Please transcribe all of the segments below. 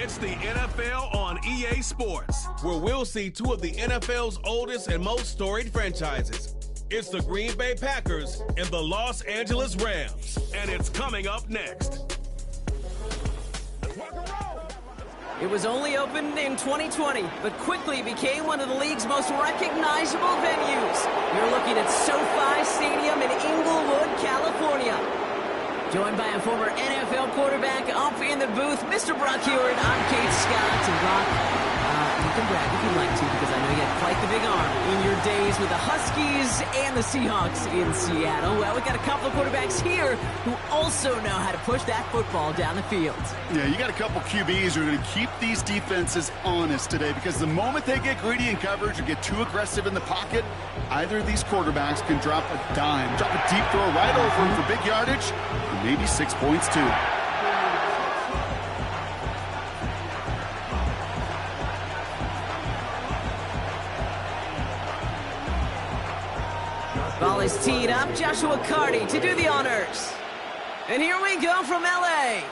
It's the NFL on EA Sports, where we'll see two of the NFL's oldest and most storied franchises. It's the Green Bay Packers and the Los Angeles Rams, and it's coming up next. It was only opened in 2020, but quickly became one of the league's most recognizable venues. You're looking at SoFi Stadium in Inglewood, California. Joined by a former NFL quarterback up in the booth, Mr. Brock Hewitt. I'm Kate Scott. And Brock, you can brag if you'd like to, because I know you had quite the big arm in your days with the Huskies and the Seahawks in Seattle. Well, we got a couple of quarterbacks here who also know how to push that football down the field. Yeah, you got a couple QBs who are going to keep these defenses honest today, because the moment they get greedy in coverage or get too aggressive in the pocket, either of these quarterbacks can drop a dime, drop a deep throw right over them for big yardage, and maybe 6 points too. Ball is teed up. Joshua Carty to do the honors. And here we go from L.A.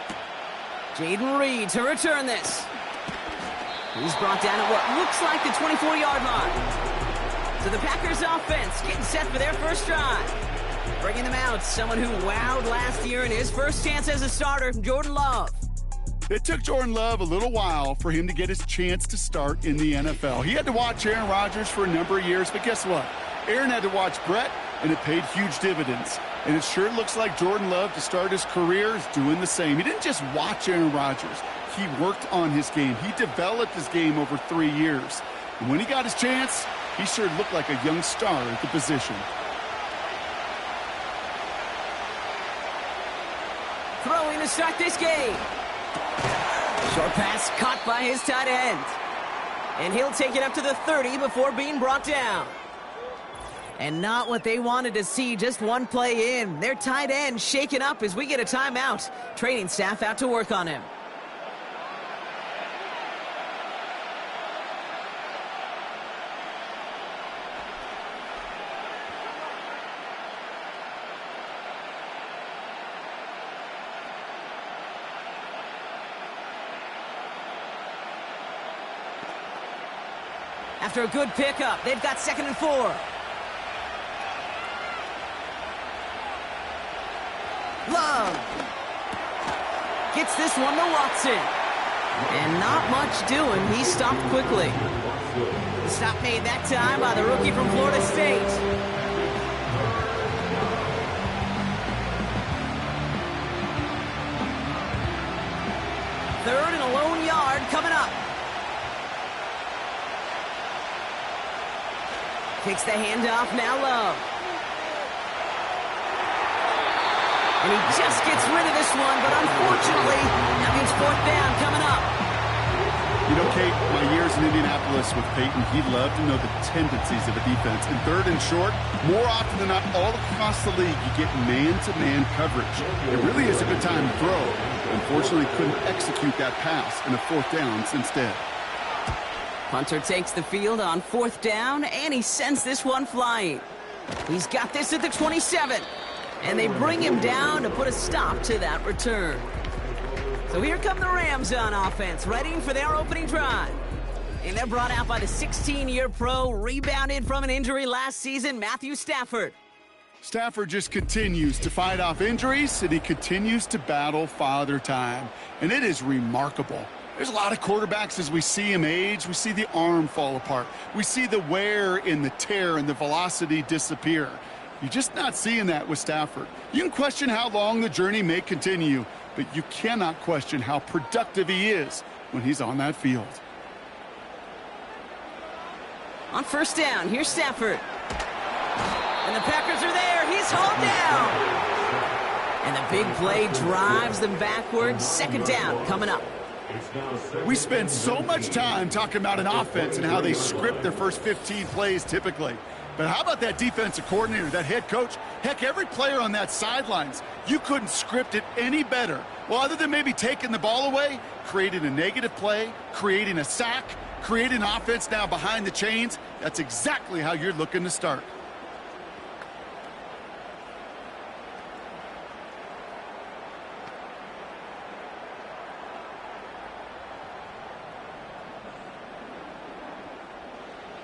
Jaden Reed to return this. He's brought down at what looks like the 24-yard line. So the Packers offense getting set for their first drive. Bringing them out, someone who wowed last year in his first chance as a starter, Jordan Love. It took Jordan Love a little while for him to get his chance to start in the NFL. He had to watch Aaron Rodgers for a number of years, but guess what? Aaron had to watch Brett, and it paid huge dividends. And it sure looks like Jordan Love, to start his career, is doing the same. He didn't just watch Aaron Rodgers. He worked on his game. He developed his game over 3 years. And when he got his chance, he sure looked like a young star at the position. Throwing to start this game. Short pass caught by his tight end. And he'll take it up to the 30 before being brought down. And not what they wanted to see, just one play in. Their tight end shaken up as we get a timeout. Training staff out to work on him. After a good pickup, they've got 2nd and 4. Love gets this one to Watson. And not much doing. He stopped quickly. The stop made that time by the rookie from Florida State. Third and a lone yard coming up. Takes the handoff, now Love. And he just gets rid of this one, but unfortunately, that means 4th down coming up. You know, Kate, my years in Indianapolis with Peyton, he loved to know the tendencies of a defense. In 3rd and short, more often than not, all across the league, you get man-to-man coverage. It really is a good time to throw. Unfortunately, couldn't execute that pass in a 4th down instead. Punter takes the field on 4th down, and he sends this one flying. He's got this at the 27. And they bring him down to put a stop to that return. So here come the Rams on offense, ready for their opening drive. And they're brought out by the 16-year pro, rebounded from an injury last season, Matthew Stafford. Stafford just continues to fight off injuries, and he continues to battle Father Time. And it is remarkable. There's a lot of quarterbacks, as we see him age, we see the arm fall apart. We see the wear in the tear and the velocity disappear. You're just not seeing that with Stafford. You can question how long the journey may continue, but you cannot question how productive he is when he's on that field. On 1st down, here's Stafford. And the Packers are there. He's hauled down. And the big play drives them backwards. 2nd down coming up. We spend so much time talking about an offense and how they script their first 15 plays typically. But how about that defensive coordinator, that head coach? Heck, every player on that sidelines, you couldn't script it any better. Well, other than maybe taking the ball away, creating a negative play, creating a sack, creating an offense now behind the chains, that's exactly how you're looking to start.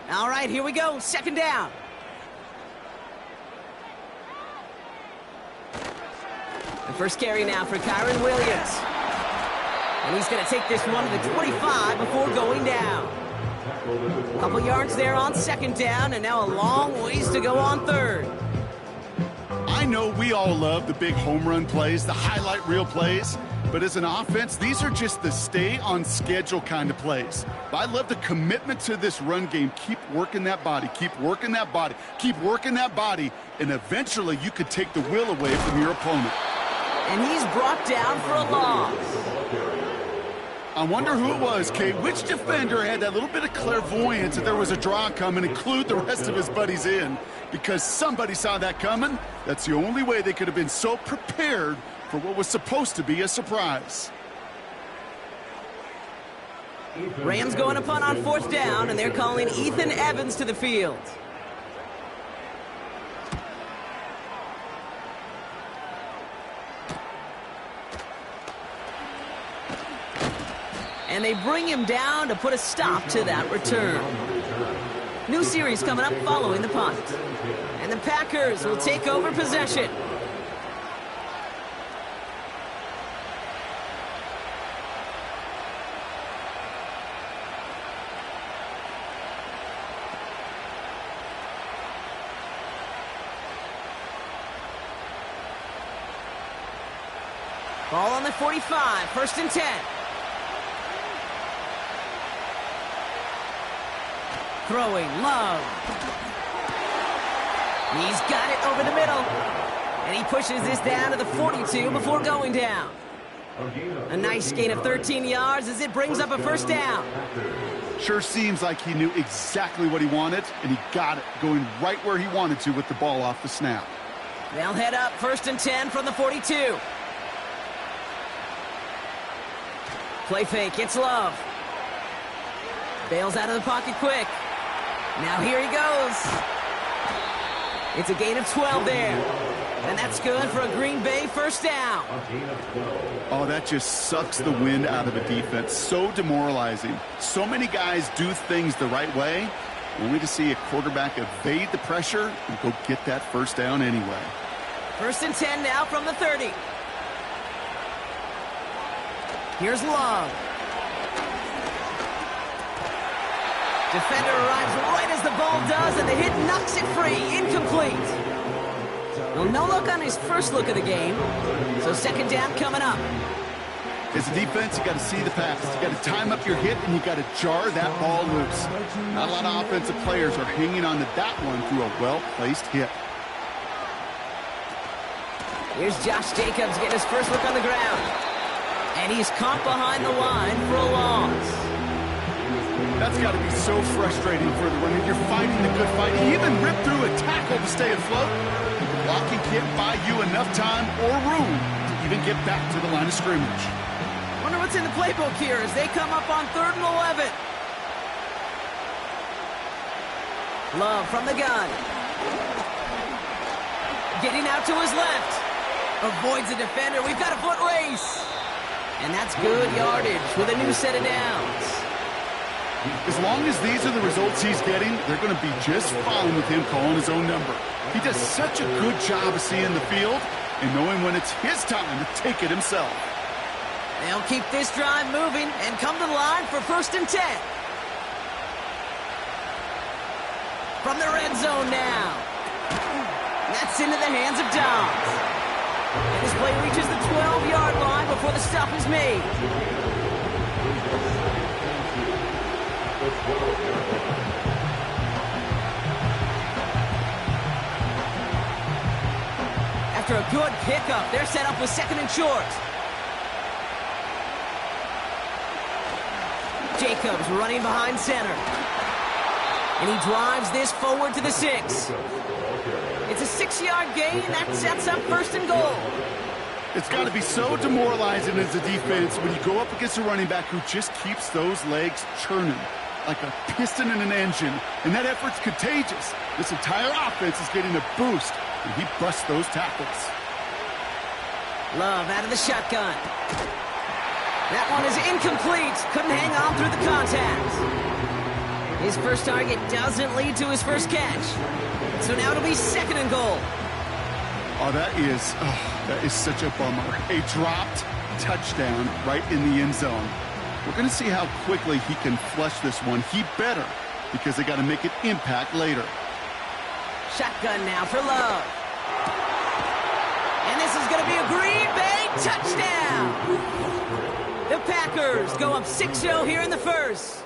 All right, here we go. Second down. The first carry now for Kyron Williams. And he's going to take this one to the 25 before going down. A couple yards there on second down, and now a long ways to go on third. I know we all love the big home run plays, the highlight reel plays, but as an offense, these are just the stay on schedule kind of plays. I love the commitment to this run game. Keep working that body, keep working that body, keep working that body, and eventually you could take the will away from your opponent. And he's brought down for a loss. I wonder who it was, Kate. Which defender had that little bit of clairvoyance that there was a draw coming and clued the rest of his buddies in? Because somebody saw that coming. That's the only way they could have been so prepared for what was supposed to be a surprise. Rams going to punt on fourth down, and they're calling Ethan Evans to the field. And they bring him down to put a stop to that return. New series coming up following the punt. And the Packers will take over possession. Ball on the 45, first and 10. Throwing, Love. He's got it over the middle. And he pushes this down to the 42 before going down. A nice gain of 13 yards as it brings up a first down. Sure seems like he knew exactly what he wanted, and he got it, going right where he wanted to with the ball off the snap. They'll head up first and 10 from the 42. Play fake, it's Love. Bails out of the pocket quick. Now here he goes. It's a gain of 12 there. And that's good for a Green Bay first down. Oh, that just sucks the wind out of a defense. So demoralizing. So many guys do things the right way, only to see a quarterback evade the pressure and go get that first down anyway. First and 10 now from the 30. Here's Love. Defender arrives right as the ball does, and the hit knocks it free. Incomplete. Well, no look on his first look of the game. So second down coming up. As a defense, you got to see the pass. You got to time up your hit, and you got to jar that ball loose. Not a lot of offensive players are hanging on to that one through a well-placed hit. Here's Josh Jacobs getting his first look on the ground. And he's caught behind the line for a loss. That's got to be so frustrating for the runner. You're fighting the good fight. He even ripped through a tackle to stay afloat. The blocking can't buy you enough time or room to even get back to the line of scrimmage. Wonder what's in the playbook here as they come up on 3rd and 11. Love from the gun. Getting out to his left. Avoids the defender. We've got a foot race. And that's good yardage with a new set of downs. As long as these are the results he's getting, they're going to be just fine with him calling his own number. He does such a good job of seeing the field and knowing when it's his time to take it himself. They'll keep this drive moving and come to the line for first and 10. From the red zone now. That's into the hands of Downs. And this play reaches the 12-yard line before the stop is made. After a good pickup, they're set up with second and short. Jacobs running behind center. And he drives this forward to the 6. It's a 6-yard gain. That sets up first and goal. It's got to be so demoralizing as a defense when you go up against a running back who just keeps those legs churning like a piston in an engine. And that effort's contagious. This entire offense is getting a boost, and he busts those tackles. Love out of the shotgun. That one is incomplete. Couldn't hang on through the contact. His first target doesn't lead to his first catch. So now it'll be 2nd and goal. Oh, that is such a bummer. A dropped touchdown right in the end zone. We're going to see how quickly he can flush this one. He better, because they got to make an impact later. Shotgun now for Love. And this is going to be a Green Bay touchdown. The Packers go up 6-0 here in the first.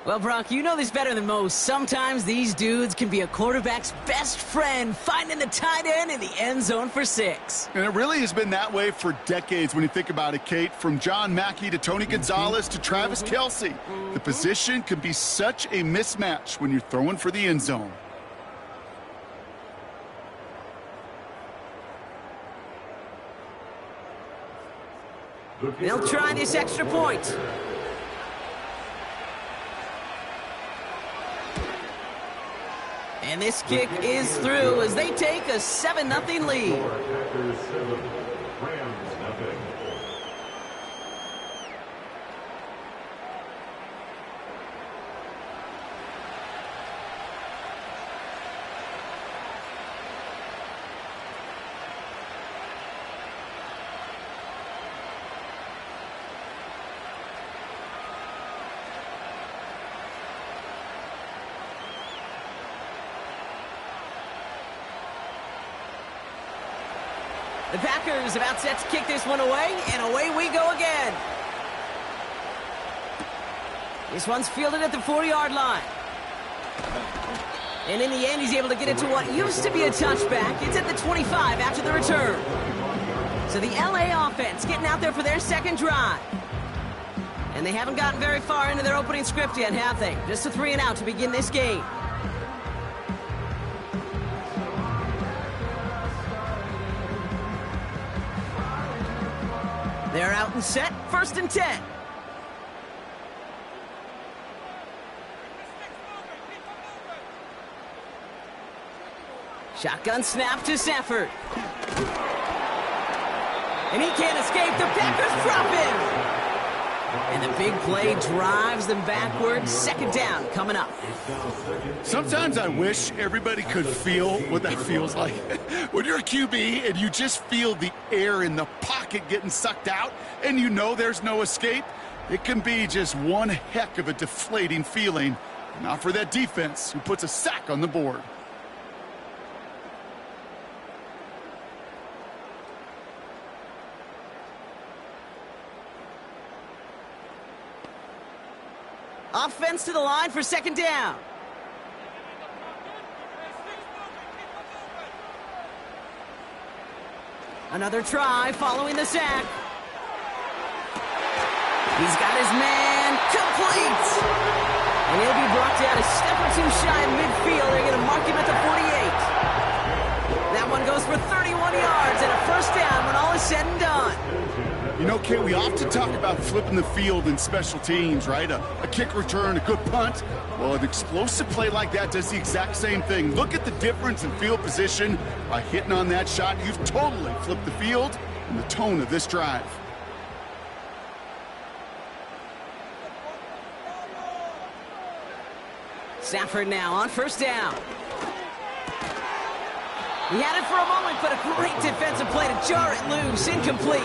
Well, Brock, you know this better than most. Sometimes these dudes can be a quarterback's best friend, finding the tight end in the end zone for 6. And it really has been that way for decades when you think about it, Kate. From John Mackey to Tony Gonzalez to Travis Kelce. The position can be such a mismatch when you're throwing for the end zone. They'll try this extra point. And this kick is through as they take a 7-0 lead. The Packers about set to kick this one away, and away we go again. This one's fielded at the 40-yard line. And in the end, he's able to get it to what used to be a touchback. It's at the 25 after the return. So the LA offense getting out there for their second drive. And they haven't gotten very far into their opening script yet, have they? Just a 3-and-out to begin this game. They're out and set, 1st and 10. Shotgun snap to Stafford. And he can't escape. The Packers drop him. And the big play drives them backwards. 2nd down coming up. Sometimes I wish everybody could feel what that feels like. When you're a QB and you just feel the air in the pocket getting sucked out and you know there's no escape, it can be just one heck of a deflating feeling. Not for that defense who puts a sack on the board. Offense to the line for 2nd down. Another try following the sack. He's got his man complete. And he'll be brought down a step or two shy of midfield. They're going to mark him at the 48. That one goes for 31 yards and a 1st down when all is said and done. You know, Kate, we often talk about flipping the field in special teams, right? A kick return, a good punt. Well, an explosive play like that does the exact same thing. Look at the difference in field position. By hitting on that shot, you've totally flipped the field and the tone of this drive. Stafford now on 1st down. He had it for a moment, but a great defensive play to jar it loose. Incomplete.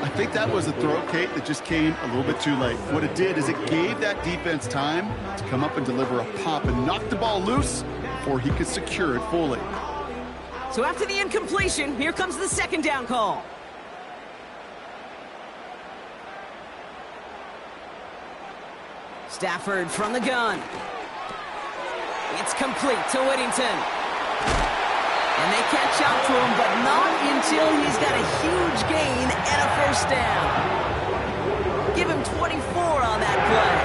I think that was a throw, Kate, that just came a little bit too late. What it did is it gave that defense time to come up and deliver a pop and knock the ball loose before he could secure it fully. So after the incompletion, here comes the 2nd down call. Stafford from the gun. It's complete to Whittington. And they catch up to him, but not until he's got a huge gain and a 1st down. Give him 24 on that play.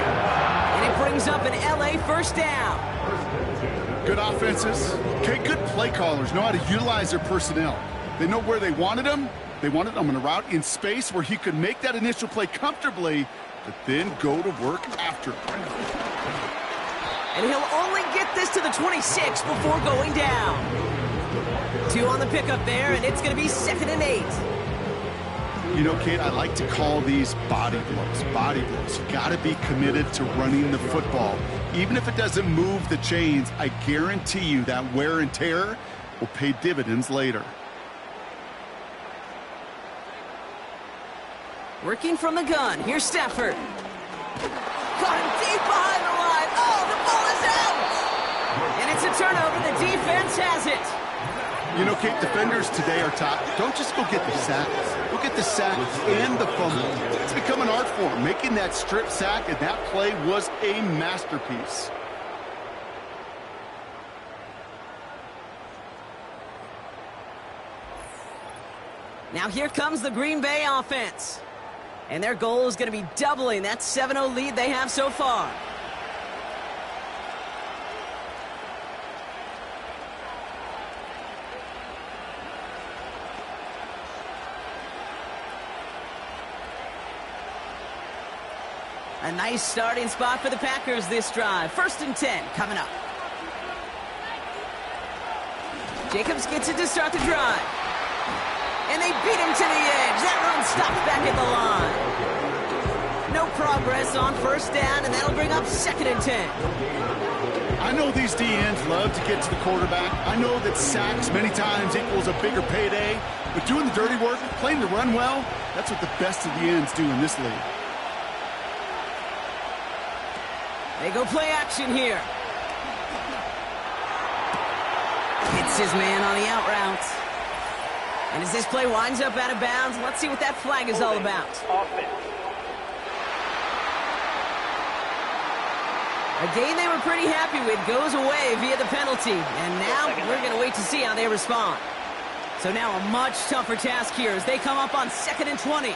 And it brings up an LA 1st down. Good offenses. Okay, good play callers know how to utilize their personnel. They know where they wanted him. They wanted him on a route in space where he could make that initial play comfortably, but then go to work after. And he'll only get this to the 26 before going down. 2 on the pickup there, and it's going to be 2nd and 8. You know, Kate, I like to call these body blows. Body blows. You got to be committed to running the football. Even if it doesn't move the chains, I guarantee you that wear and tear will pay dividends later. Working from the gun. Here's Stafford. Caught him deep behind the line. Oh, the ball is out! And it's a turnover. The defense has it. You know, Kate, defenders today are taught, don't just go get the sack. Go get the sack and the fumble. It's become an art form. Making that strip sack, and that play was a masterpiece. Now here comes the Green Bay offense. And their goal is going to be doubling that 7-0 lead they have so far. A nice starting spot for the Packers this drive. 1st and 10 coming up. Jacobs gets it to start the drive. And they beat him to the edge. That run stops back at the line. No progress on 1st down, and that'll bring up 2nd and 10. I know these DNs love to get to the quarterback. I know that sacks many times equals a bigger payday. But doing the dirty work, playing to run well, that's what the best of the ends do in this league. They go play action here. Hits his man on the out route. And as this play winds up out of bounds, let's see what that flag is all about. A game they were pretty happy with goes away via the penalty. And now we're going to wait to see how they respond. So now a much tougher task here as they come up on 2nd and 20.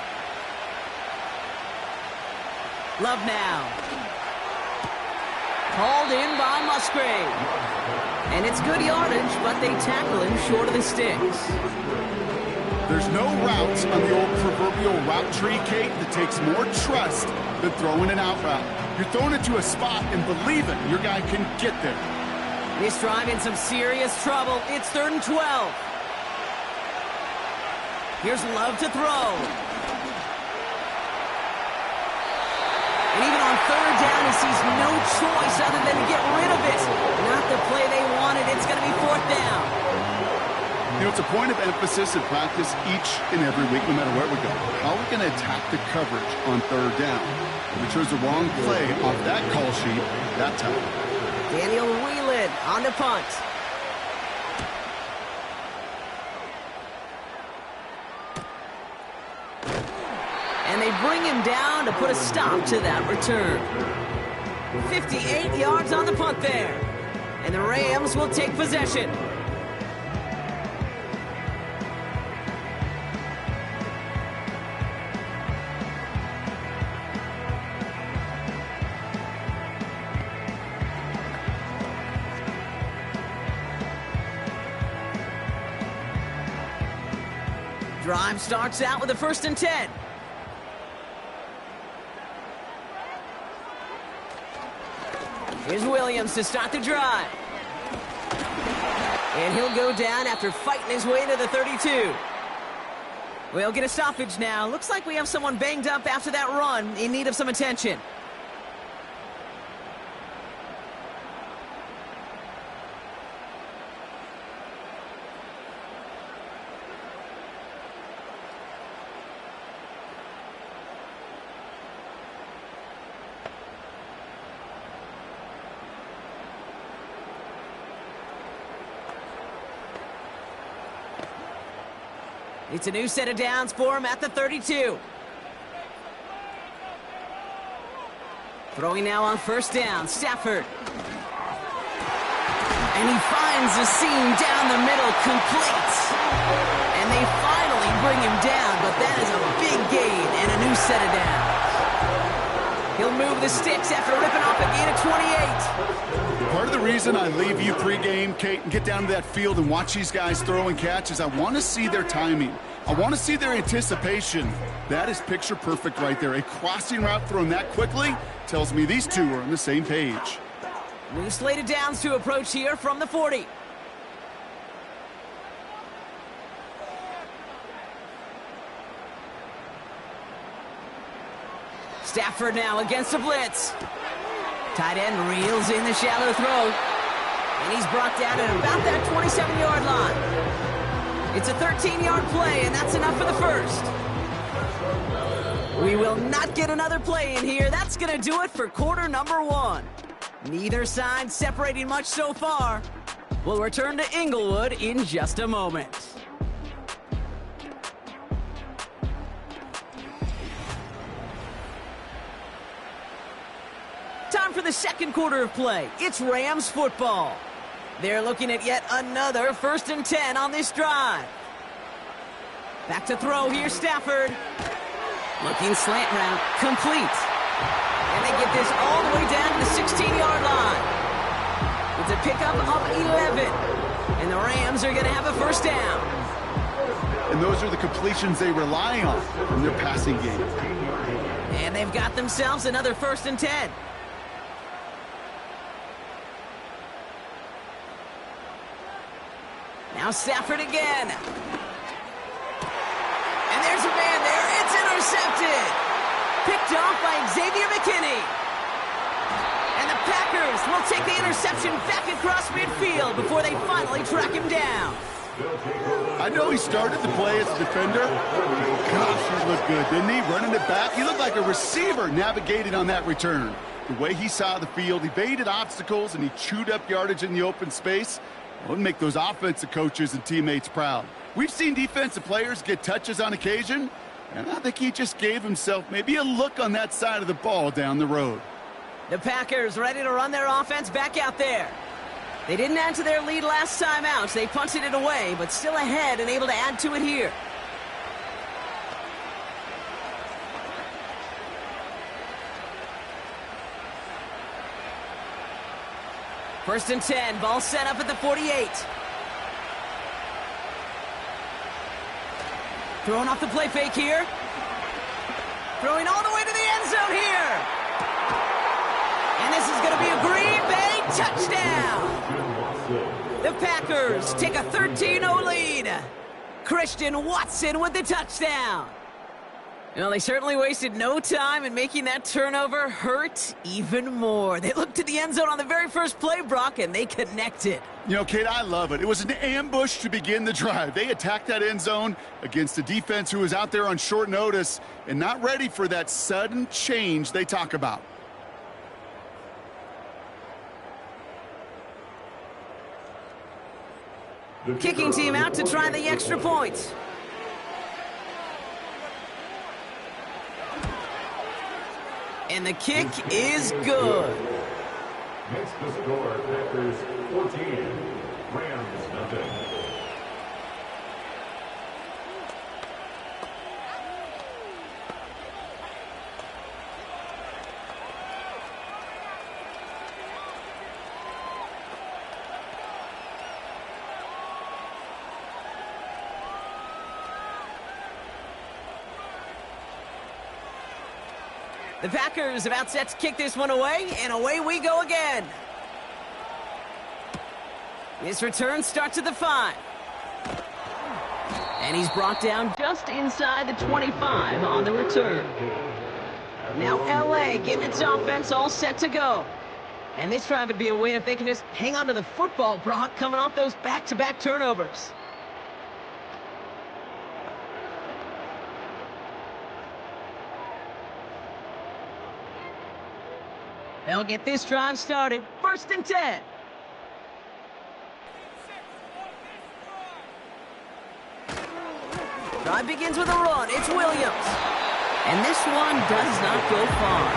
Love now. Called in by Musgrave. And it's good yardage, but they tackle him short of the sticks. There's no routes on the old proverbial route tree, Kate, that takes more trust than throwing an out route. You're throwing it to a spot and believing your guy can get there. This drive in some serious trouble. It's 3rd and 12. Here's Love to throw. And even on 3rd down, he sees no choice other than to get rid of it. Not the play they wanted. It's going to be 4th down. You know, it's a point of emphasis in practice each and every week, no matter where we go. How are we going to attack the coverage on 3rd down? We chose the wrong play off that call sheet that time. Daniel Whelan on the punt. And they bring him down to put a stop to that return. 58 yards on the punt there. And the Rams will take possession. Drive starts out with a 1st and 10. Here's Williams to start the drive. And he'll go down after fighting his way to the 32. We'll get a stoppage now. Looks like we have someone banged up after that run in need of some attention. It's a new set of downs for him at the 32. Throwing now on 1st down, Stafford. And he finds the seam down the middle, complete. And they finally bring him down, but that is a big gain and a new set of downs. He'll move the sticks after ripping off a gain of 28. Part of the reason I leave you pregame, Kate, and get down to that field and watch these guys throw and catch is I want to see their timing. I want to see their anticipation. That is picture perfect right there. A crossing route thrown that quickly tells me these two are on the same page. New slated downs to approach here from the 40. Stafford now against the blitz. Tight end reels in the shallow throw. And he's brought down at about that 27-yard line. It's a 13-yard play, and that's enough for the first. We will not get another play in here. That's going to do it for quarter number one. Neither side separating much so far. We'll return to Inglewood in just a moment. Time for the second quarter of play. It's Rams football. They're looking at yet another 1st and 10 on this drive. Back to throw here, Stafford. Looking slant route, complete. And they get this all the way down to the 16-yard line. It's a pickup of 11. And the Rams are going to have a first down. And those are the completions they rely on in their passing game. And they've got themselves another 1st and 10. Now Stafford again. And there's a man there. It's intercepted. Picked off by Xavier McKinney. And the Packers will take the interception back across midfield before they finally track him down. I know he started the play as a defender. Gosh, he looked good, didn't he? Running it back. He looked like a receiver navigating on that return. The way he saw the field, he evaded obstacles, and he chewed up yardage in the open space. It would make those offensive coaches and teammates proud. We've seen defensive players get touches on occasion, and I think he just gave himself maybe a look on that side of the ball down the road. The Packers ready to run their offense back out there. They didn't add to their lead last time out. They punted it away, but still ahead and able to add to it here. First and 10, ball set up at the 48. Throwing off the play fake here. Throwing all the way to the end zone here. And this is going to be a Green Bay touchdown. The Packers take a 13-0 lead. Christian Watson with the touchdown. Well, they certainly wasted no time in making that turnover hurt even more. They looked to the end zone on the very first play, Brock, and they connected. You know, Kate, I love it. It was an ambush to begin the drive. They attacked that end zone against a defense who was out there on short notice and not ready for that sudden change they talk about. Kicking team out to try the extra point. And the kick is good. Makes the score Packers 14, Rams nothing. The Packers about set to kick this one away, and away we go again. This return starts at the 5. And he's brought down just inside the 25 on the return. Now LA getting its offense all set to go. And this drive would be a win if they can just hang on to the football, Brock, coming off those back-to-back turnovers. They'll get this drive started. First and 10. Drive begins with a run. It's Williams. And this one does not go far.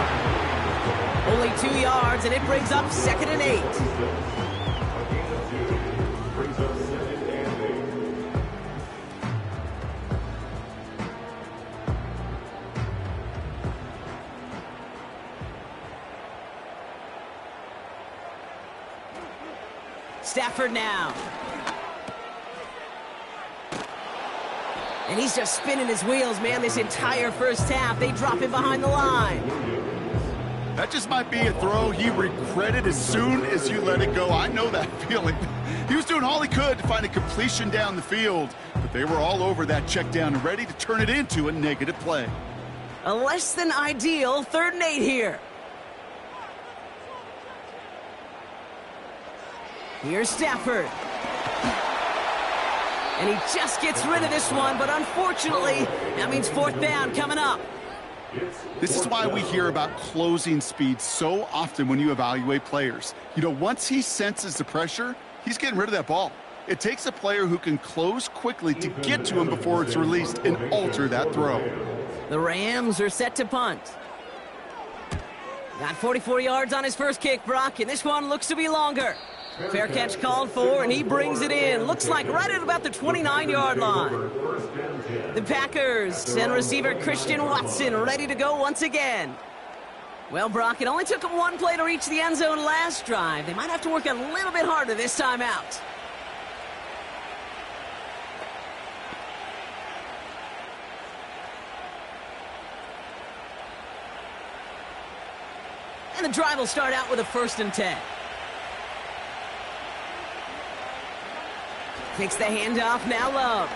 Only 2 yards, and it brings up 2nd and 8. Stafford now. And he's just spinning his wheels, man, this entire first half. They drop him behind the line. That just might be a throw he regretted as soon as you let it go. I know that feeling. He was doing all he could to find a completion down the field, but they were all over that check down and ready to turn it into a negative play. A less than ideal 3rd and 8 here. Here's Stafford. And he just gets rid of this one, but unfortunately, that means 4th down coming up. This is why we hear about closing speed so often when you evaluate players. You know, once he senses the pressure, he's getting rid of that ball. It takes a player who can close quickly to get to him before it's released and alter that throw. The Rams are set to punt. Got 44 yards on his first kick, Brock, and this one looks to be longer. Fair catch called for, and he brings it in. Looks like right at about the 29-yard line. The Packers and receiver Christian Watson ready to go once again. Well, Brock, it only took them 1 play to reach the end zone last drive. They might have to work a little bit harder this time out. And the drive will start out with a 1st and 10. Takes the handoff, now Love.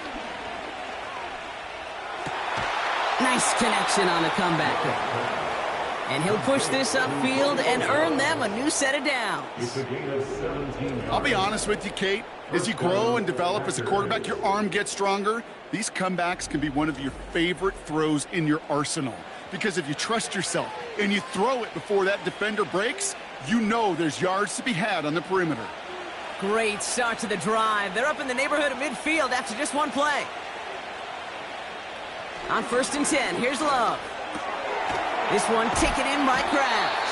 Nice connection on the comeback there. And he'll push this upfield and earn them a new set of downs. I'll be honest with you, Kate. As you grow and develop as a quarterback, your arm gets stronger. These comebacks can be one of your favorite throws in your arsenal. Because if you trust yourself and you throw it before that defender breaks, you know there's yards to be had on the perimeter. Great start to the drive. They're up in the neighborhood of midfield after just 1 play. On 1st and 10, here's Love. This one taken in by Crouch.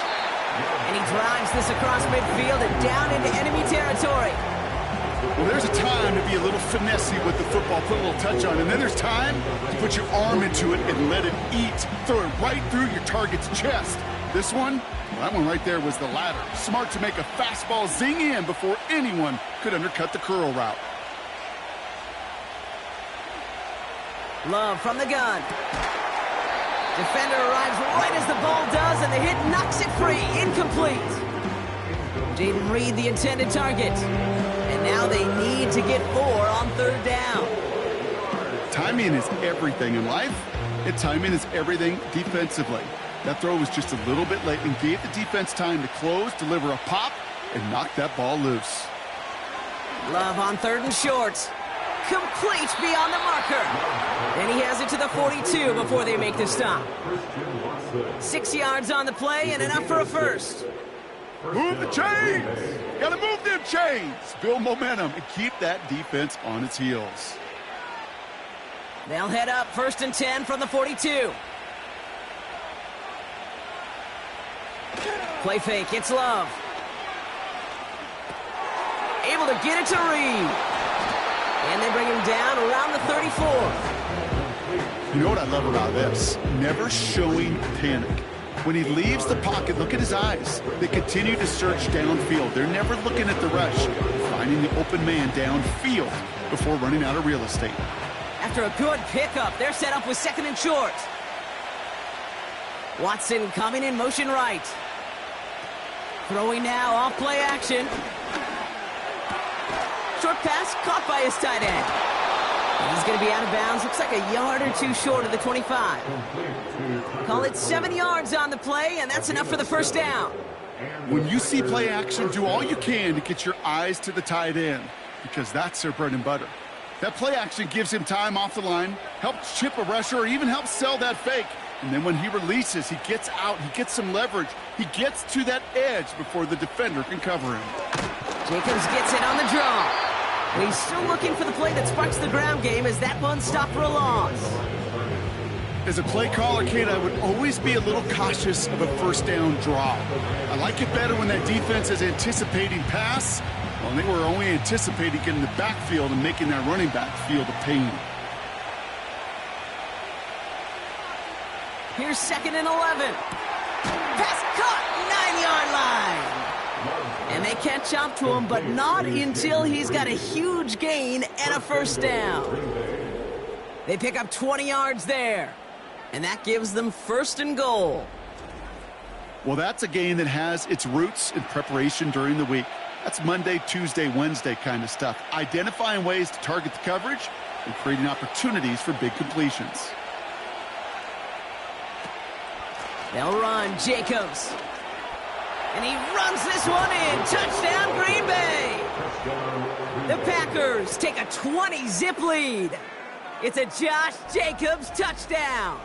And he drives this across midfield and down into enemy territory. Well, there's a time to be a little finessey with the football, put a little touch on, and then there's time to put your arm into it and let it eat. Throw it right through your target's chest. This one, well, that one right there was the latter. Smart to make a fastball zing in before anyone could undercut the curl route. Love from the gun. Defender arrives right as the ball does, and the hit knocks it free. Incomplete. Didn't read the intended target. And now they need to get 4 on 3rd down. Timing is everything in life, and timing is everything defensively. That throw was just a little bit late and gave the defense time to close, deliver a pop, and knock that ball loose. Love on 3rd and short. Complete beyond the marker. And he has it to the 42 before they make the stop. 6 yards on the play and enough for a 1st. Move the chains! Gotta move them chains! Build momentum and keep that defense on its heels. They'll head up 1st and 10 from the 42. Play fake, it's Love. Able to get it to Reed. And they bring him down around the 34. You know what I love about this? Never showing panic. When he leaves the pocket, look at his eyes. They continue to search downfield. They're never looking at the rush, finding the open man downfield before running out of real estate. After a good pickup, they're set up with 2nd and short. Watson coming in motion right. Throwing now off play action. Short pass caught by his tight end. He's going to be out of bounds. Looks like a yard or 2 short of the 25. Call it 7 yards on the play, and that's enough for the 1st down. When you see play action, do all you can to get your eyes to the tight end, because that's their bread and butter. That play action gives him time off the line, helps chip a rusher, or even helps sell that fake. And then when he releases, he gets out, he gets some leverage. He gets to that edge before the defender can cover him. Jacobs gets it on the draw. And he's still looking for the play that sparks the ground game as that one stopped for a loss. As a play caller, Kate, I would always be a little cautious of a 1st down draw. I like it better when that defense is anticipating pass. Well, they were only anticipating getting the backfield and making that running back feel the pain. Here's 2nd and 11. Pass caught, 9-yard line. And they catch up to him, but not until he's got a huge gain and a 1st down. They pick up 20 yards there. And that gives them 1st and goal. Well, that's a game that has its roots in preparation during the week. That's Monday, Tuesday, Wednesday kind of stuff. Identifying ways to target the coverage and creating opportunities for big completions. They'll run. Jacobs. And he runs this one in. Touchdown, Green Bay. The Packers take a 20-zip lead. It's a Josh Jacobs touchdown.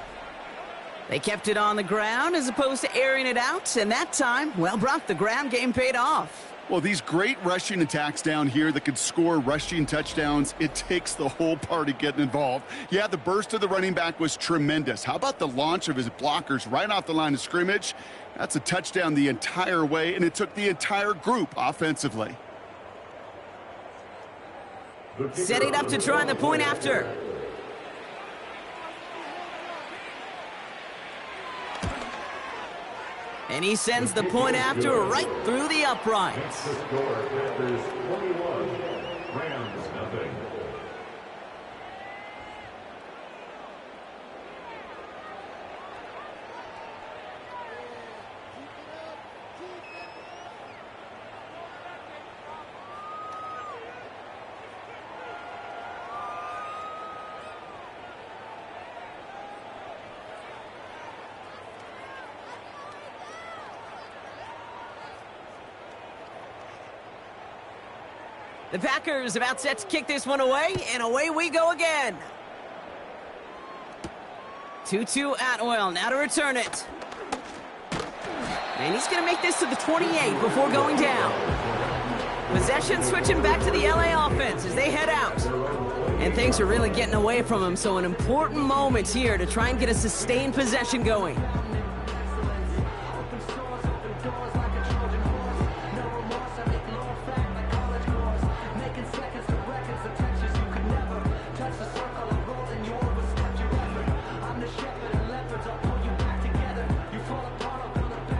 They kept it on the ground as opposed to airing it out, and that time, well, Brock, the ground game paid off. Well, these great rushing attacks down here that could score rushing touchdowns, it takes the whole party getting involved. Yeah, the burst of the running back was tremendous. How about the launch of his blockers right off the line of scrimmage? That's a touchdown the entire way, and it took the entire group offensively. Setting up to try the point after. And he sends the point after right through the uprights. The score, Panthers 21, Rams nothing. The Packers about set to kick this one away, and away we go again. 2-2 Atwell, now to return it. And he's going to make this to the 28 before going down. Possession switching back to the LA offense as they head out. And things are really getting away from him, so an important moment here to try and get a sustained possession going.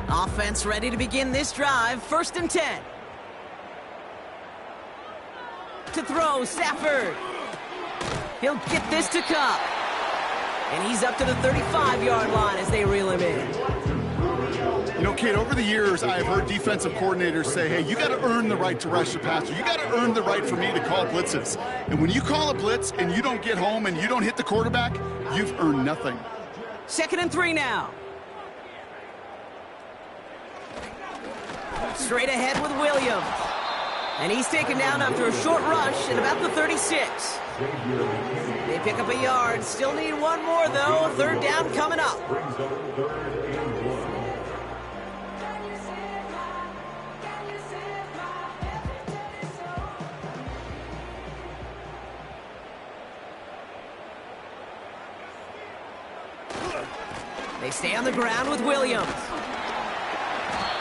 Offense ready to begin this drive. 1st and 10. To throw, Stafford. He'll get this to Cup. And he's up to the 35-yard line as they reel him in. You know, Kate, over the years, I've heard defensive coordinators say, hey, you got to earn the right to rush the passer. You got to earn the right for me to call blitzes. And when you call a blitz and you don't get home and you don't hit the quarterback, you've earned nothing. 2nd and 3 now. Straight ahead with Williams. And he's taken down after a short rush at about the 36. They pick up a yard. Still need one more, though. 3rd down coming up. They stay on the ground with Williams.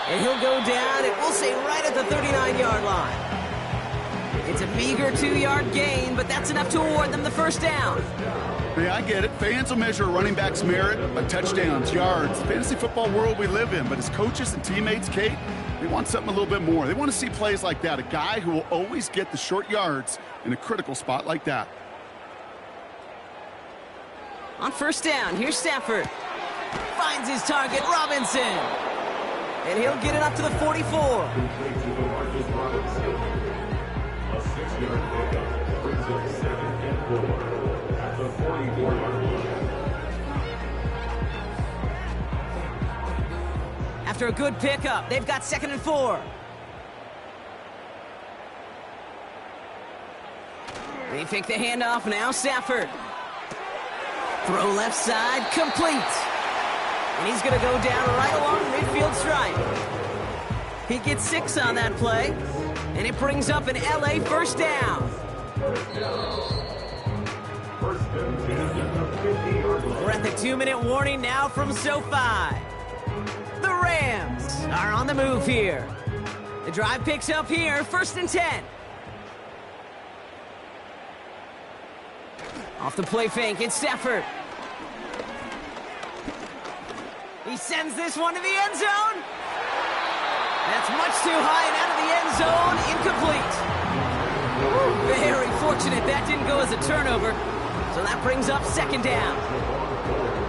And he'll go down, and we'll say right at the 39-yard line. It's a meager 2-yard gain, but that's enough to award them the 1st down. Yeah, I get it. Fans will measure a running back's merit by touchdowns, yards, the fantasy football world we live in. But as coaches and teammates, Kate, they want something a little bit more. They want to see plays like that, a guy who will always get the short yards in a critical spot like that. On 1st down, here's Stafford. Finds his target, Robinson. And he'll get it up to the 44. A 6-yard pickup brings up 2nd and 4 at the 44-yard line. After a good pickup, they've got 2nd and 4. They pick the handoff now, Stafford. Throw left side, complete. And he's going to go down right along the midfield stripe. He gets 6 on that play, and it brings up an LA 1st down. We're at the 2-minute warning now from SoFi. The Rams are on the move here. The drive picks up here, 1st and 10. Off the play fake, it's Stafford. He sends this one to the end zone. That's much too high and out of the end zone, incomplete. Very fortunate that didn't go as a turnover. So that brings up 2nd down.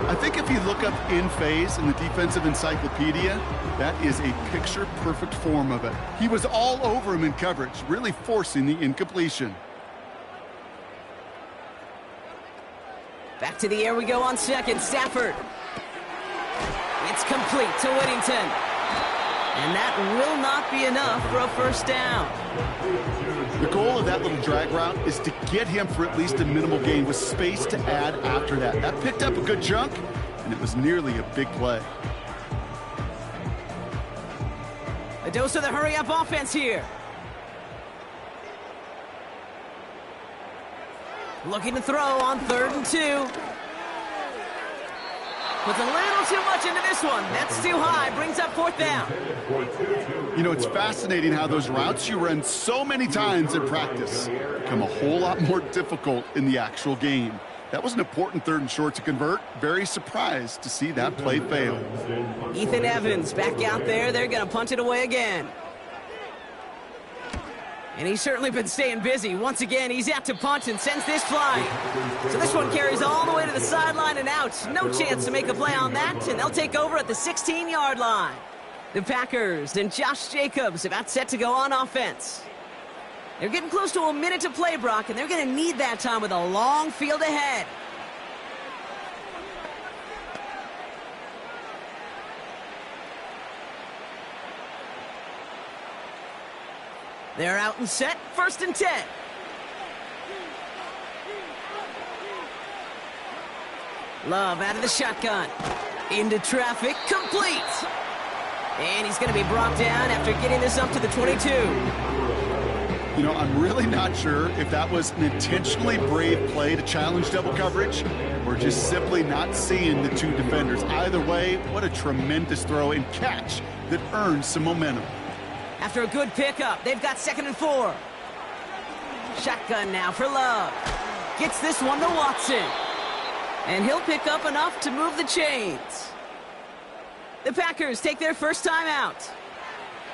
I think if you look up in phase in the defensive encyclopedia, that is a picture-perfect form of it. He was all over him in coverage, really forcing the incompletion. Back to the air we go on 2nd. Stafford. It's complete to Whittington. And that will not be enough for a first down. The goal of that little drag route is to get him for at least a minimal gain with space to add after that. That picked up a good chunk, and it was nearly a big play. A dose of the hurry-up offense here. Looking to throw on 3rd and 2. Puts a little too much into this one. That's too high. Brings up 4th down. You know, it's fascinating how those routes you run so many times in practice become a whole lot more difficult in the actual game. That was an important 3rd and short to convert. Very surprised to see that play fail. Ethan Evans back out there. They're going to punt it away again. And he's certainly been staying busy. Once again, he's out to punt and sends this flying. So this one carries all the way to the sideline and out. No chance to make a play on that, and they'll take over at the 16-yard line. The Packers and Josh Jacobs about set to go on offense. They're getting close to a minute to play, Brock, and they're going to need that time with a long field ahead. They're out and set, 1st and 10. Love out of the shotgun. Into traffic, complete. And he's going to be brought down after getting this up to the 22. You know, I'm really not sure if that was an intentionally brave play to challenge double coverage or just simply not seeing the two defenders. Either way, what a tremendous throw and catch that earned some momentum. After a good pickup, they've got 2nd and 4. Shotgun now for Love. Gets this one to Watson. And he'll pick up enough to move the chains. The Packers take their first time out.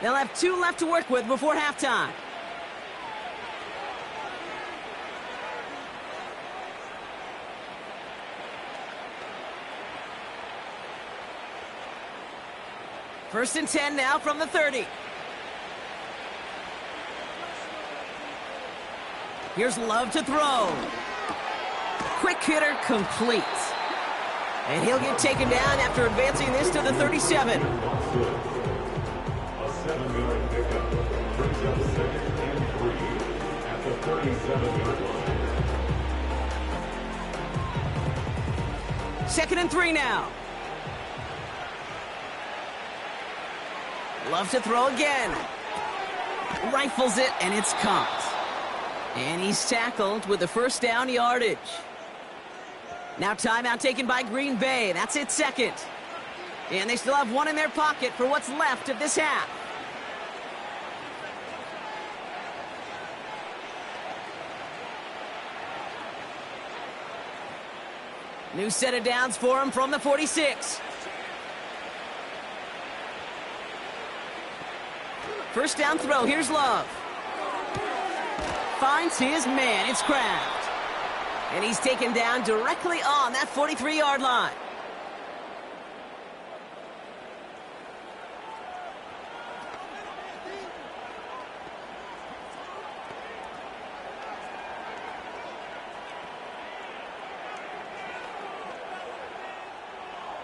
They'll have 2 left to work with before halftime. First and 10 now from the 30. Here's Love to throw. Quick hitter complete. And he'll get taken down after advancing this to the 37. A 7-yard pickup brings up 2nd and 3 at the 37-yard line. 2nd and 3 now. Love to throw again. Rifles it, and it's caught. And he's tackled with the first down yardage. Now timeout taken by Green Bay. That's its 2nd. And they still have 1 in their pocket for what's left of this half. New set of downs for him from the 46. First down throw. Here's Love. Finds his man. It's Kraft. And he's taken down directly on that 43-yard line.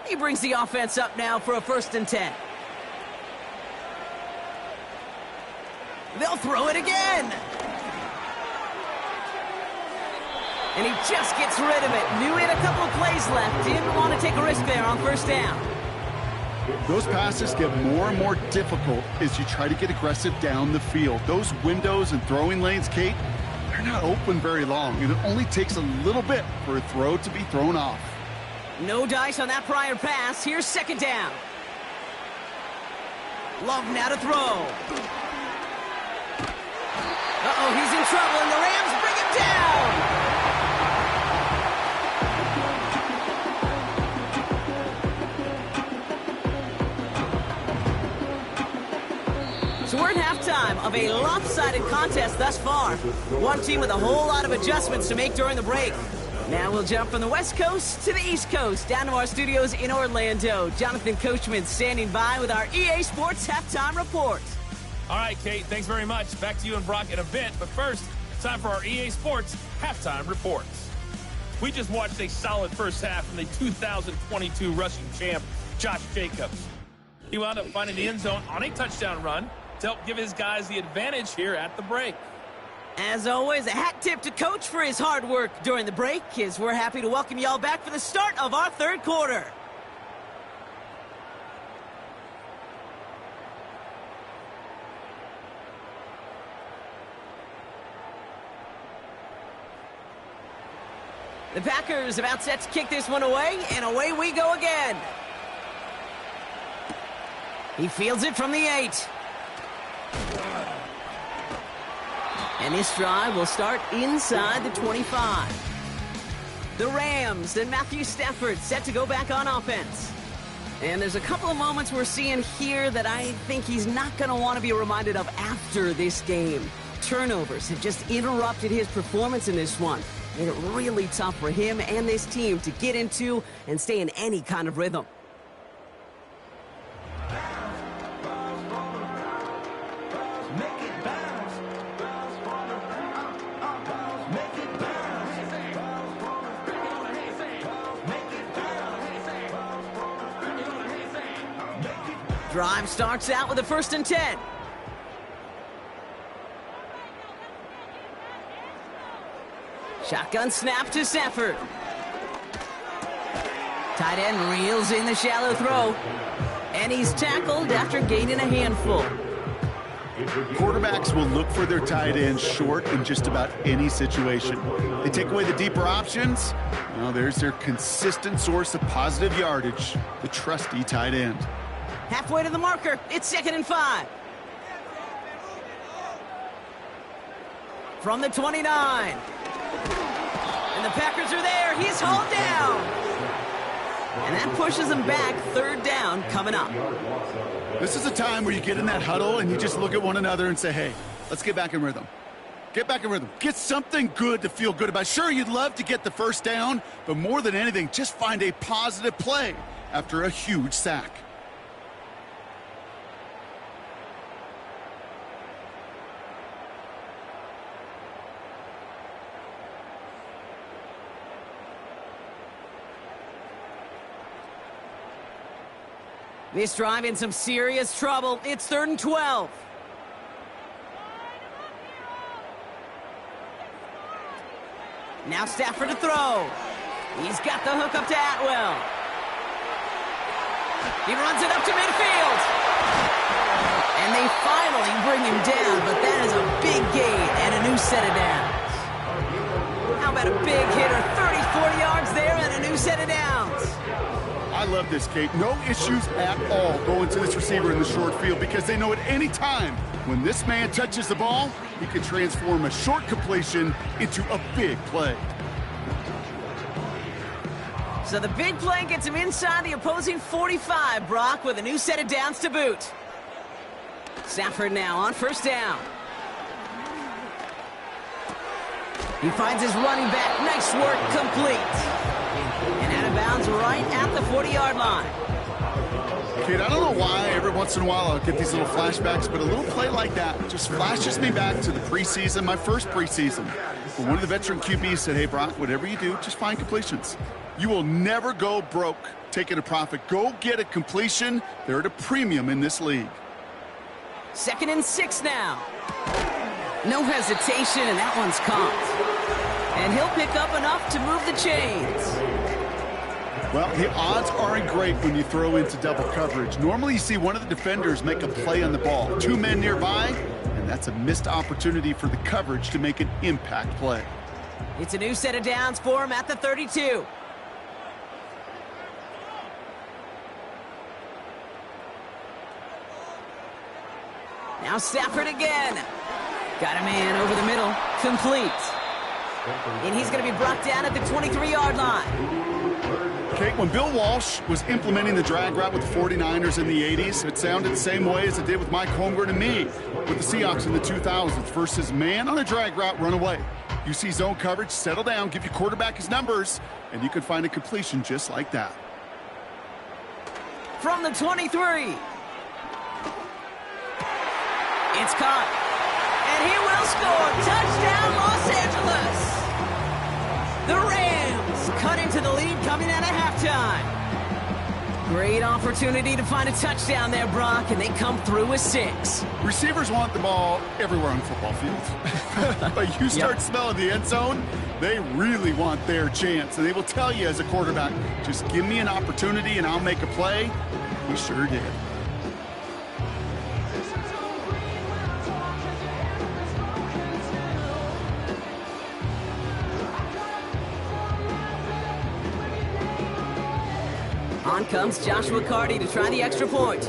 He brings the offense up now for a 1st and 10. They'll throw it again. And he just gets rid of it. Knew he had a couple of plays left. Didn't want to take a risk there on 1st down. Those passes get more and more difficult as you try to get aggressive down the field. Those windows and throwing lanes, Kate, they're not open very long, and it only takes a little bit for a throw to be thrown off. No dice on that prior pass. Here's 2nd down. Love now to throw. Uh-oh, he's in trouble, and the Rams bring him down. So we're at halftime of a lopsided contest thus far. One team with a whole lot of adjustments to make during the break. Now we'll jump from the West Coast to the East Coast, down to our studios in Orlando. Jonathan Coachman standing by with our EA Sports Halftime Report. All right, Kate, thanks very much. Back to you and Brock in a bit. But first, time for our EA Sports Halftime Reports. We just watched a solid first half from the 2022 rushing champ, Josh Jacobs. He wound up finding the end zone on a touchdown run to help give his guys the advantage here at the break. As always, a hat tip to Coach for his hard work during the break, as we're happy to welcome y'all back for the start of our third quarter. The Packers about set to kick this one away, and away we go again. He fields it from the 8. And this drive will start inside the 25. The Rams and Matthew Stafford set to go back on offense. And there's a couple of moments we're seeing here that I think he's not going to want to be reminded of after this game. Turnovers have just interrupted his performance in this one. Made it really tough for him and this team to get into and stay in any kind of rhythm. Drive starts out with a 1st and 10. Shotgun snap to Stafford. Tight end reels in the shallow throw. And he's tackled after gaining a handful. Quarterbacks will look for their tight end short in just about any situation. They take away the deeper options. Well, there's their consistent source of positive yardage, the trusty tight end. Halfway to the marker, it's 2nd and 5. From the 29. And the Packers are there. He's hauled down. And that pushes them back. 3rd down coming up. This is a time where you get in that huddle and you just look at one another and say, hey, let's get back in rhythm. Get back in rhythm. Get something good to feel good about. Sure, you'd love to get the 1st down, but more than anything, just find a positive play after a huge sack. This drive in some serious trouble. It's 3rd and 12. Now Stafford to throw. He's got the hook up to Atwell. He runs it up to midfield. And they finally bring him down, but that is a big gain and a new set of downs. How about a big hitter, 30, 40 yards there and a new set of downs. I love this, Kate. No issues at all going to this receiver in the short field because they know at any time when this man touches the ball, he can transform a short completion into a big play. So the big play gets him inside the opposing 45, Brock, with a new set of downs to boot. Stafford now on 1st down. He finds his running back. Nice work, complete. And out of bounds right at the 40-yard line. Kid, I don't know why every once in a while I'll get these little flashbacks, but a little play like that just flashes me back to the preseason, my first preseason. When one of the veteran QBs said, hey, Brock, whatever you do, just find completions. You will never go broke taking a profit. Go get a completion. They're at a premium in this league. 2nd and 6 now. No hesitation, and that one's caught. And he'll pick up enough to move the chains. Well, the odds aren't great when you throw into double coverage. Normally you see one of the defenders make a play on the ball. 2 men nearby, and that's a missed opportunity for the coverage to make an impact play. It's a new set of downs for him at the 32. Now Stafford again. Got a man over the middle. Complete. And he's going to be brought down at the 23-yard line. Kate, when Bill Walsh was implementing the drag route with the 49ers in the 80s, it sounded the same way as it did with Mike Holmgren and me with the Seahawks in the 2000s versus man on a drag route, run away. You see zone coverage, settle down, give your quarterback his numbers, and you can find a completion just like that. From the 23. It's caught. And he will score. Touchdown, Los Angeles. The Rams cut into the lead coming out of halftime. Great opportunity to find a touchdown there, Brock, and they come through with 6. Receivers want the ball everywhere on football fields. But you start smelling the end zone, they really want their chance. And they will tell you as a quarterback, just give me an opportunity and I'll make a play. He sure did. On comes Joshua Carty to try the extra point.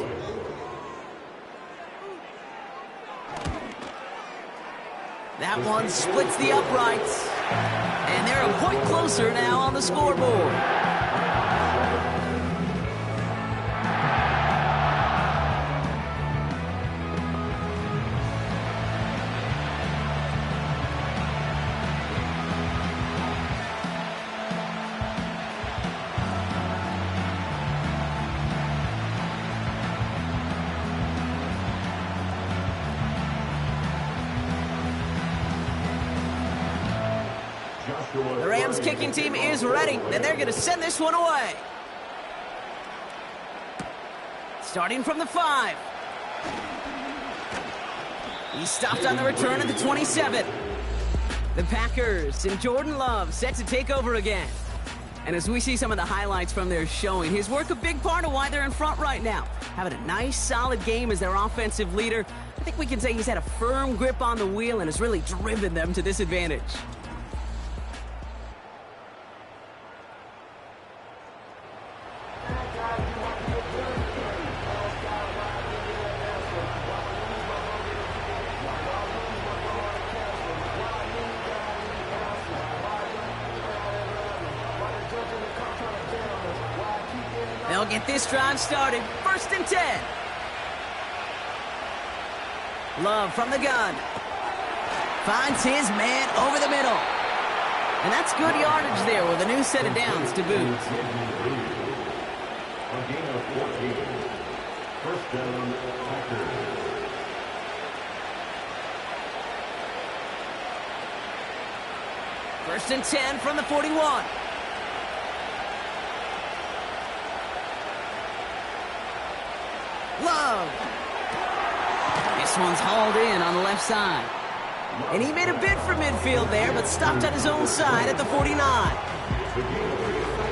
That one splits the uprights. And they're a point closer now on the scoreboard. The Rams kicking team is ready, and they're going to send this one away. Starting from the 5. He stopped on the return at the 27. The Packers and Jordan Love set to take over again. And as we see some of the highlights from their showing, his work a big part of why they're in front right now. Having a nice, solid game as their offensive leader. I think we can say he's had a firm grip on the wheel and has really driven them to this advantage. They'll get this drive started. 1st and 10. Love from the gun. Finds his man over the middle. And that's good yardage there with a new set of downs to boot. A gain of 14. First down, Packers. First and 10 from the 41. Love. This one's hauled in on the left side. And he made a bid for midfield there, but stopped on his own side at the 49.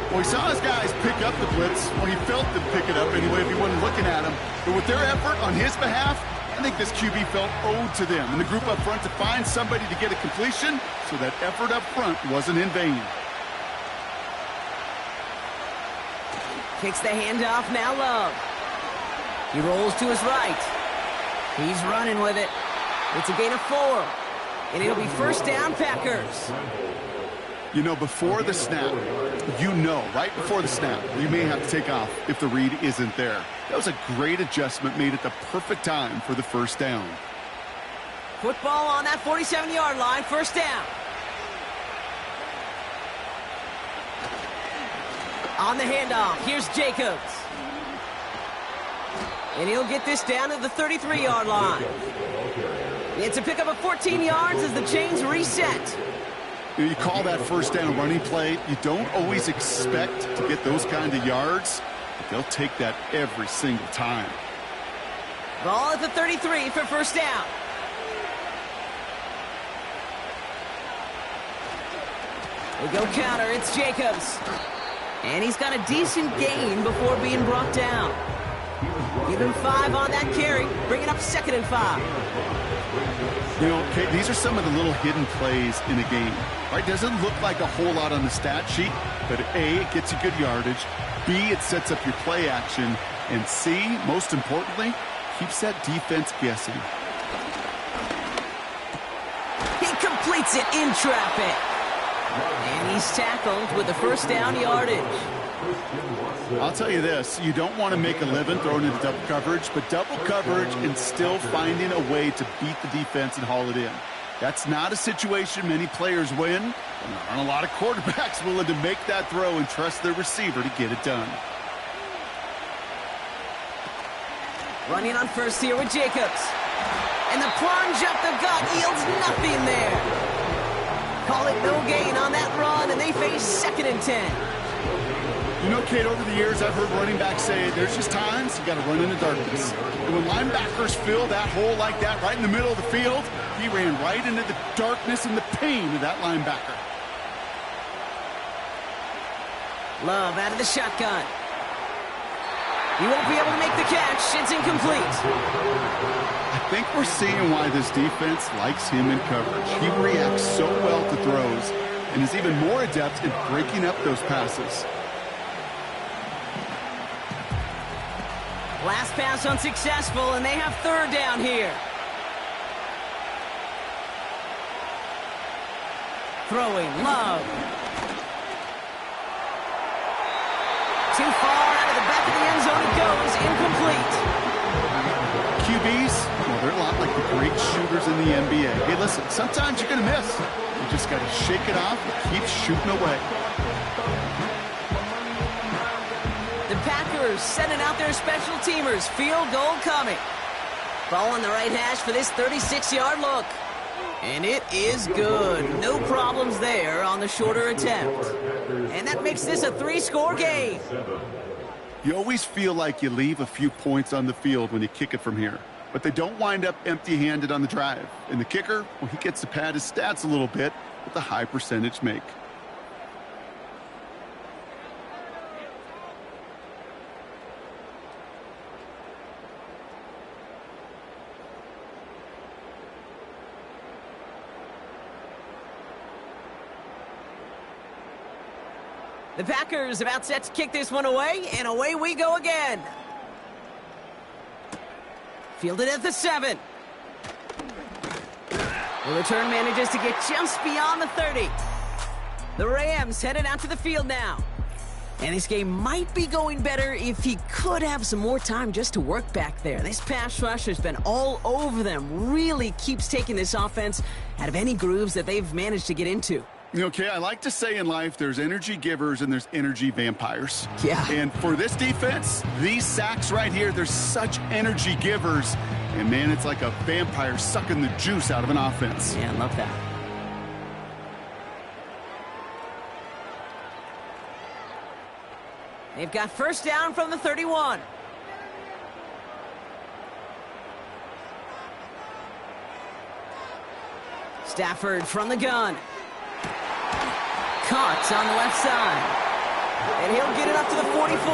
Well, he saw his guys pick up the blitz. Well, he felt them pick it up anyway if he wasn't looking at him. But with their effort on his behalf, I think this QB felt owed to them and the group up front to find somebody to get a completion, so that effort up front wasn't in vain. Kicks the handoff, now Love. He rolls to his right. He's running with it. It's a gain of 4. And it'll be first down, Packers. You know, before the snap, right before the snap, you may have to take off if the read isn't there. That was a great adjustment made at the perfect time for the first down. Football on that 47-yard line, first down. On the handoff, here's Jacobs. And he'll get this down to the 33-yard line. It's a pickup of 14 yards as the chains reset. You call that first down running play. You don't always expect to get those kind of yards, but they'll take that every single time. Ball at the 33 for first down. They go counter, it's Jacobs. And he's got a decent gain before being brought down. Give him 5 on that carry, bringing up 2nd and 5. You know, Kate, these are some of the little hidden plays in a game. Right? Doesn't look like a whole lot on the stat sheet, but A, it gets you good yardage. B, it sets up your play action. And C, most importantly, keeps that defense guessing. He completes it in traffic. And he's tackled with the first down yardage. I'll tell you this, you don't want to make a living throwing into double coverage, but double coverage and still finding a way to beat the defense and haul it in. That's not a situation many players win, and there aren't a lot of quarterbacks willing to make that throw and trust their receiver to get it done. Running on first here with Jacobs. And the plunge up the gut yields nothing there. call it no gain on that run, and they face 2nd and 10. You know, Kate, over the years, I've heard running backs say there's just times you got to run in the darkness. And when linebackers fill that hole like that right in the middle of the field, he ran right into the darkness and the pain of that linebacker. Love out of the shotgun. He won't be able to make the catch. It's incomplete. I think we're seeing why this defense likes him in coverage. He reacts so well to throws and is even more adept in breaking up those passes. Last pass unsuccessful, and they have 3rd down here. Throwing, Love. Too far out of the back of the end zone it goes, incomplete. QBs, well, they're a lot like the great shooters in the NBA. Hey, listen, sometimes you're going to miss. You just got to shake it off and keep shooting away. The Packers sending out their special teamers. Field goal coming. Ball on the right hash for this 36-yard look. And it is good. No problems there on the shorter attempt. And that makes this a 3-score game. You always feel like you leave a few points on the field when you kick it from here. But they don't wind up empty-handed on the drive. And the kicker, well, he gets to pad his stats a little bit with a high percentage make. The Packers about set to kick this one away, and away we go again. Fielded at the 7. The return manages to get just beyond the 30. The Rams headed out to the field now. And this game might be going better if he could have some more time just to work back there. This pass rush has been all over them. Really keeps taking this offense out of any grooves that they've managed to get into. Okay, I like to say in life there's energy givers and there's energy vampires. Yeah. And for this defense, these sacks right here, they're such energy givers. And, man, it's like a vampire sucking the juice out of an offense. Yeah, I love that. They've got 1st down from the 31. Stafford from the gun. Caught on the left side. And he'll get it up to the 44.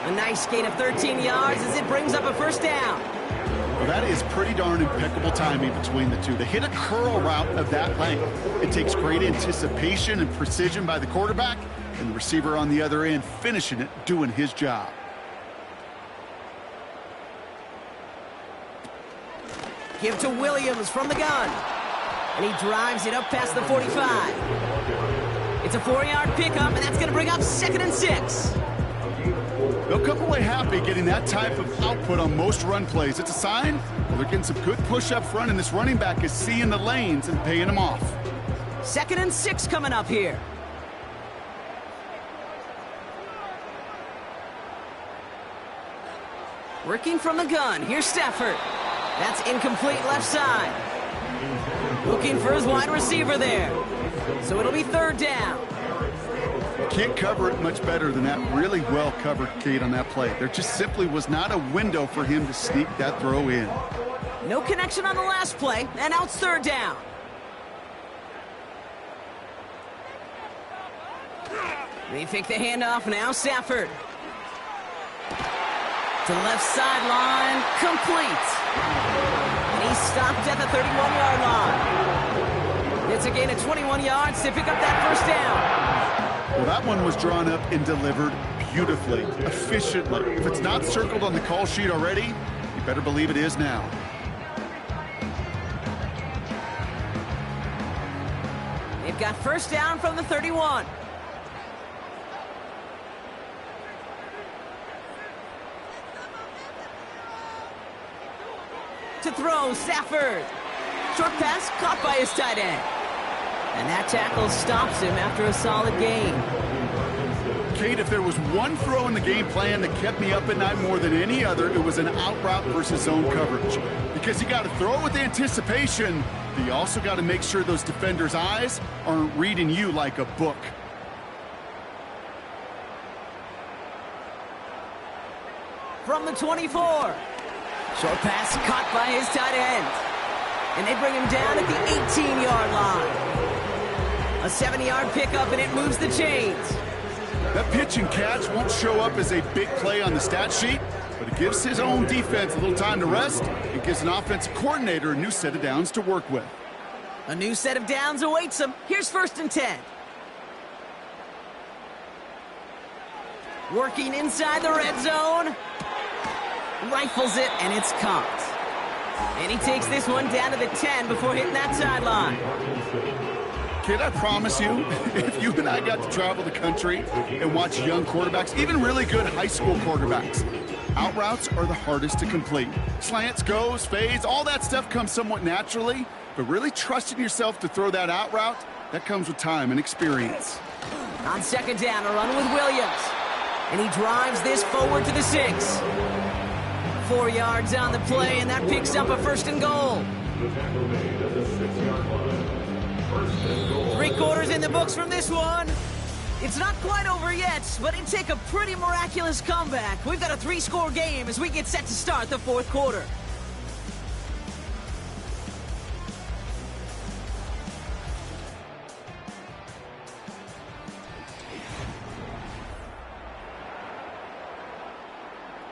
A nice gain of 13 yards as it brings up a 1st down. Well, that is pretty darn impeccable timing between the two. They hit a curl route of that length. It takes great anticipation and precision by the quarterback, and the receiver on the other end finishing it, doing his job. Give to Williams from the gun. And he drives it up past the 45. It's a 4-yard pickup, and that's going to bring up 2nd and 6. They'll come away happy getting that type of output on most run plays. It's a sign well, they're getting some good push up front, and this running back is seeing the lanes and paying them off. 2nd and 6 coming up here. Working from the gun. Here's Stafford. That's incomplete left side. Looking for his wide receiver there. So it'll be 3rd down. Can't cover it much better than that. Really well covered, Kate, on that play. There just simply was not a window for him to sneak that throw in. No connection on the last play, and now it's 3rd down. They fake the handoff now. Stafford. To the left sideline. Complete. And he's stopped at the 31-yard line. It's a gain of 21 yards to pick up that 1st down. Well, that one was drawn up and delivered beautifully, efficiently. If it's not circled on the call sheet already, you better believe it is now. They've got 1st down from the 31. To throw, Stafford. Short pass caught by his tight end. And that tackle stops him after a solid gain. Kate, if there was one throw in the game plan that kept me up at night more than any other, it was an out route versus zone coverage. Because you got to throw it with anticipation, but you also got to make sure those defenders' eyes aren't reading you like a book. From the 24. Short pass caught by his tight end. And they bring him down at the 18-yard line. A 7-yard pickup, and it moves the chains. That pitch and catch won't show up as a big play on the stat sheet, but it gives his own defense a little time to rest. It gives an offensive coordinator a new set of downs to work with. A new set of downs awaits him. Here's 1st and 10. Working inside the red zone. Rifles it, and it's caught. And he takes this one down to the 10 before hitting that sideline. Kid, I promise you, if you and I got to travel the country and watch young quarterbacks, even really good high school quarterbacks, out routes are the hardest to complete. Slants, goes, fades, all that stuff comes somewhat naturally, but really trusting yourself to throw that out route, that comes with time and experience. On 2nd down, a run with Williams. And he drives this forward to the 6. 4 yards on the play, and that picks up a 1st and goal. 3 quarters in the books from this one. It's not quite over yet, but it'd take a pretty miraculous comeback. We've got a 3-score game as we get set to start the 4th quarter.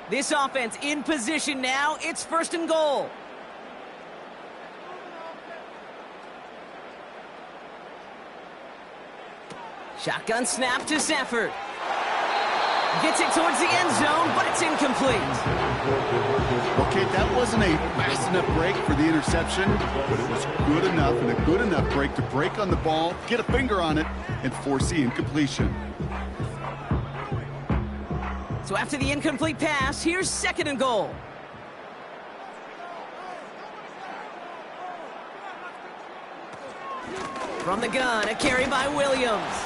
This offense in position now. It's 1st and goal. Shotgun snap to Sanford. Gets it towards the end zone, but it's incomplete. Okay, that wasn't a fast enough break for the interception, but it was good enough and a good enough break to break on the ball, get a finger on it, and force the incompletion. So after the incomplete pass, here's 2nd and goal. From the gun, a carry by Williams.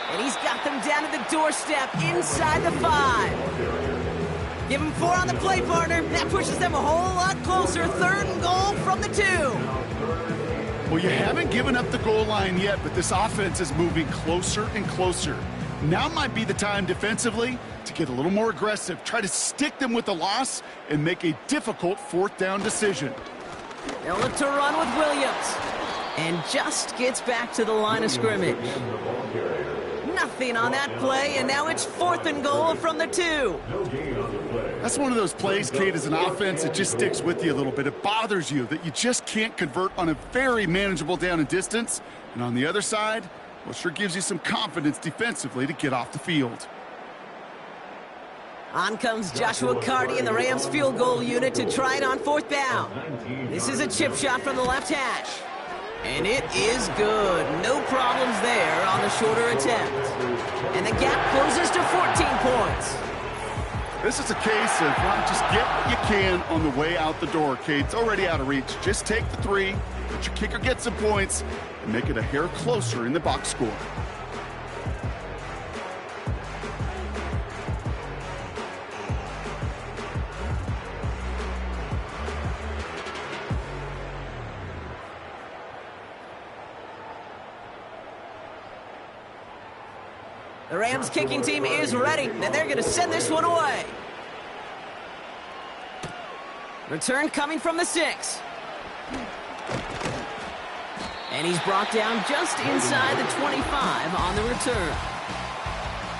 And he's got them down to the doorstep inside the 5. Give him 4 on the play, partner. That pushes them a whole lot closer. 3rd and goal from the 2. Well, you haven't given up the goal line yet, but this offense is moving closer and closer. Now might be the time defensively to get a little more aggressive, try to stick them with the loss, and make a difficult 4th down decision. They'll look to run with Williams. And just gets back to the line of scrimmage. Nothing on that play, and now it's 4th and goal from the 2. That's one of those plays, Kate, as an offense, it just sticks with you a little bit. It bothers you that you just can't convert on a very manageable down and distance. And on the other side, well, sure gives you some confidence defensively to get off the field. On comes Joshua Carty and the Rams field goal unit to try it on 4th down. This is a chip shot from the left hash. And it is good. No problems there on the shorter attempt. And the gap closes to 14 points. This is a case of just get what you can on the way out the door, Kate. It's already out of reach. Just take the 3, let your kicker get some points, and make it a hair closer in the box score. The Rams kicking team is ready, and they're going to send this one away. Return coming from the 6. And he's brought down just inside the 25 on the return.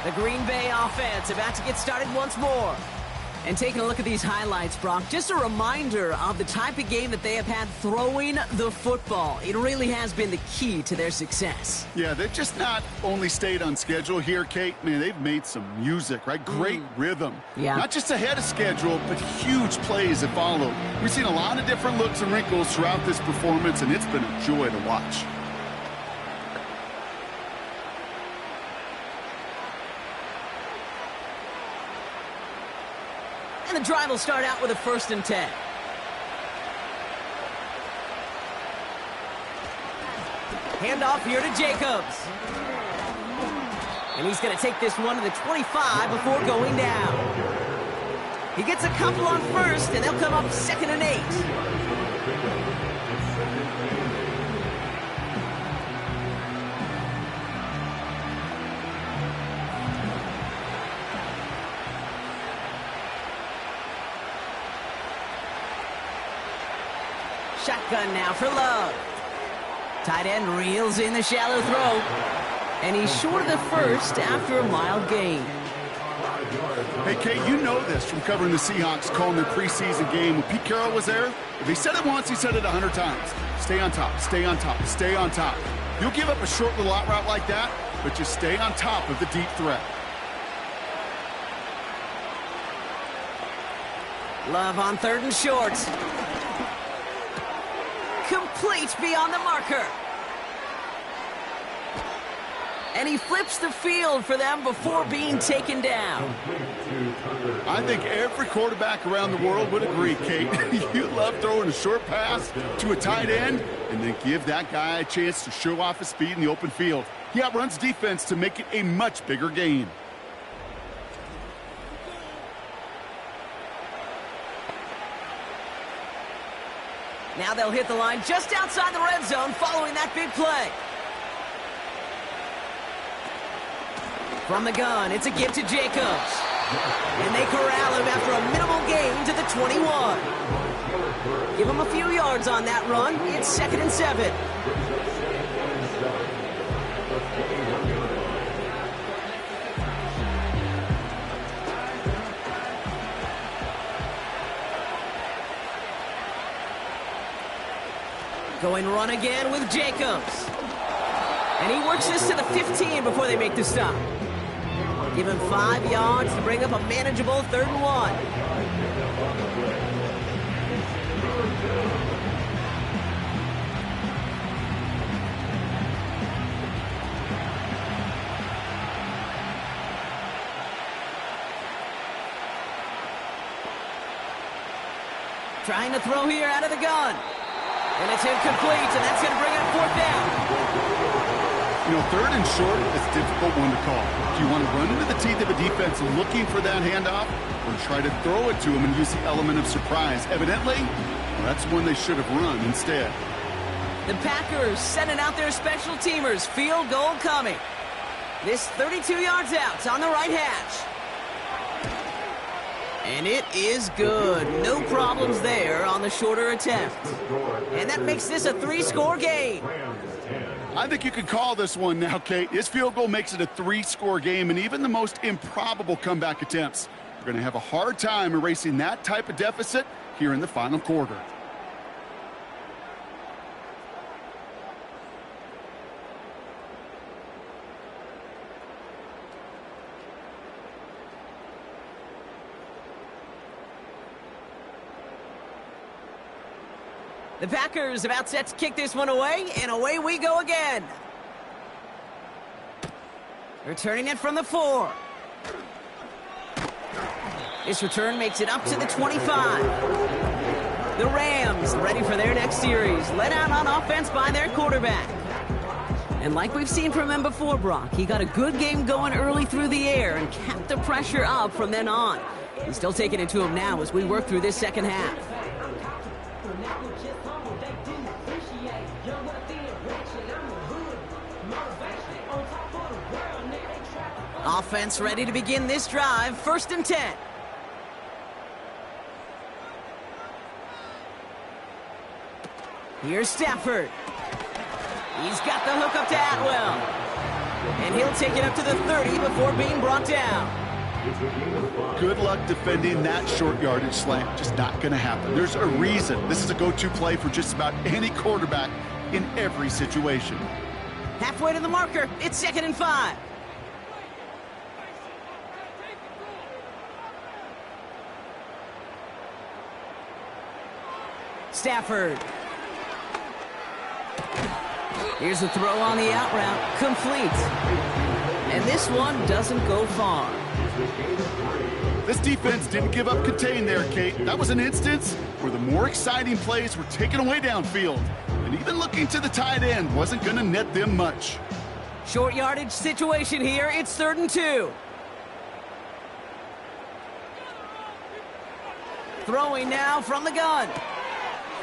The Green Bay offense about to get started once more. And taking a look at these highlights, Brock, just a reminder of the type of game that they have had throwing the football. It really has been the key to their success. Yeah, they've just not only stayed on schedule here, Kate. Man, they've made some music, right? Great rhythm. Yeah. Not just ahead of schedule, but huge plays that followed. We've seen a lot of different looks and wrinkles throughout this performance, and it's been a joy to watch. And the drive will start out with a 1st and 10. Handoff here to Jacobs. And he's going to take this one to the 25 before going down. He gets a couple on first, and they'll come up 2nd and 8. Shotgun now for Love. Tight end reels in the shallow throw. And he's short of the first after a mild gain. Hey, Kate, you know this from covering the Seahawks, calling their preseason game. When Pete Carroll was there, if he said it once, he said it 100 times. Stay on top, stay on top, stay on top. You'll give up a short little out route like that, but just stay on top of the deep threat. Love on 3rd and short. Complete beyond the marker. And he flips the field for them before being taken down. I think every quarterback around the world would agree, Kate. You love throwing a short pass to a tight end and then give that guy a chance to show off his speed in the open field. He outruns defense to make it a much bigger gain. Now they'll hit the line just outside the red zone following that big play. From the gun, it's a give to Jacobs. And they corral him after a minimal gain to the 21. Give him a few yards on that run. It's 2nd and 7. Going run again with Jacobs. And he works this to the 15 before they make the stop. Give him 5 yards to bring up a manageable 3rd and 1. Trying to throw here out of the gun. And it's incomplete, and that's going to bring up 4th down. You know, 3rd and short is a difficult one to call. Do you want to run into the teeth of a defense looking for that handoff, or try to throw it to him and use the element of surprise? Evidently, well, that's one they should have run instead. The Packers sending out their special teamers. Field goal coming. This 32 yards out on the right hash. And it is good. No problems there on the shorter attempt. And that makes this a 3-score game. I think you could call this one now, Kate. His field goal makes it a 3-score game, and even the most improbable comeback attempts are going to have a hard time erasing that type of deficit here in the final quarter. The Packers about set to kick this one away, and away we go again. Returning it from the 4. This return makes it up to the 25. The Rams ready for their next series, led out on offense by their quarterback. And like we've seen from him before, Brock, he got a good game going early through the air and kept the pressure up from then on. He's still taking it to him now as we work through this second half. Offense ready to begin this drive. 1st and 10. Here's Stafford. He's got the hook up to Atwell. And he'll take it up to the 30 before being brought down. Good luck defending that short yardage slant. Just not going to happen. There's a reason this is a go-to play for just about any quarterback in every situation. Halfway to the marker. It's 2nd and 5. Stafford. Here's a throw on the out route. Complete. And this one doesn't go far. This defense didn't give up contain there, Kate. That was an instance where the more exciting plays were taken away downfield. And even looking to the tight end wasn't going to net them much. Short yardage situation here. It's 3rd and 2. Throwing now from the gun.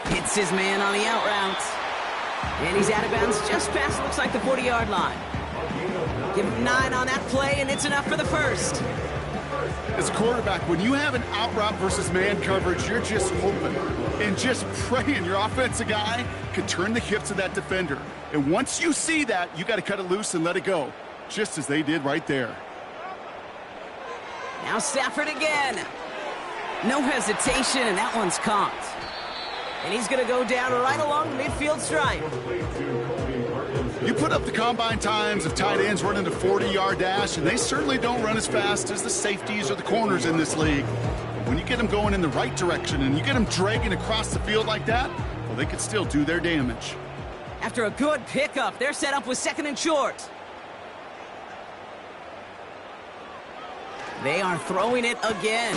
Hits his man on the out route. And he's out of bounds just past, looks like, the 40-yard line. Give him 9 on that play, and it's enough for the first. As a quarterback, when you have an out route versus man coverage, you're just hoping and just praying your offensive guy can turn the hips of that defender. And once you see that, you got to cut it loose and let it go, just as they did right there. Now Stafford again. No hesitation, and that one's caught. And he's going to go down right along the midfield stripe. You put up the combine times of tight ends running a 40-yard dash, and they certainly don't run as fast as the safeties or the corners in this league. But when you get them going in the right direction and you get them dragging across the field like that, well, they could still do their damage. After a good pickup, they're set up with 2nd and short. They are throwing it again.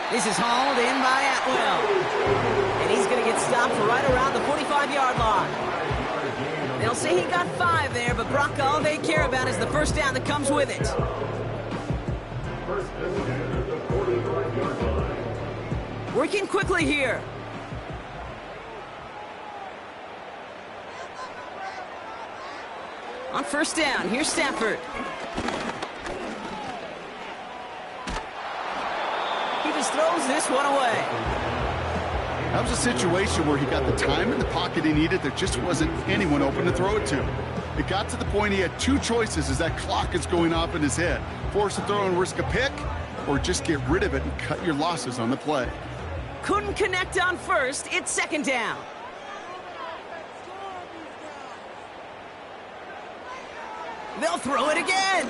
This is hauled in by Atwell. And he's going to get stopped right around the 45-yard line. They'll say he got 5 there, but Brock, all they care about is the first down that comes with it. Working quickly here. On first down, here's Stafford. He just throws this one away. That was a situation where he got the time in the pocket he needed. There just wasn't anyone open to throw it to. It got to the point he had 2 choices as that clock is going off in his head. Force a throw and risk a pick, or just get rid of it and cut your losses on the play. Couldn't connect on first. It's 2nd down. They'll throw it again.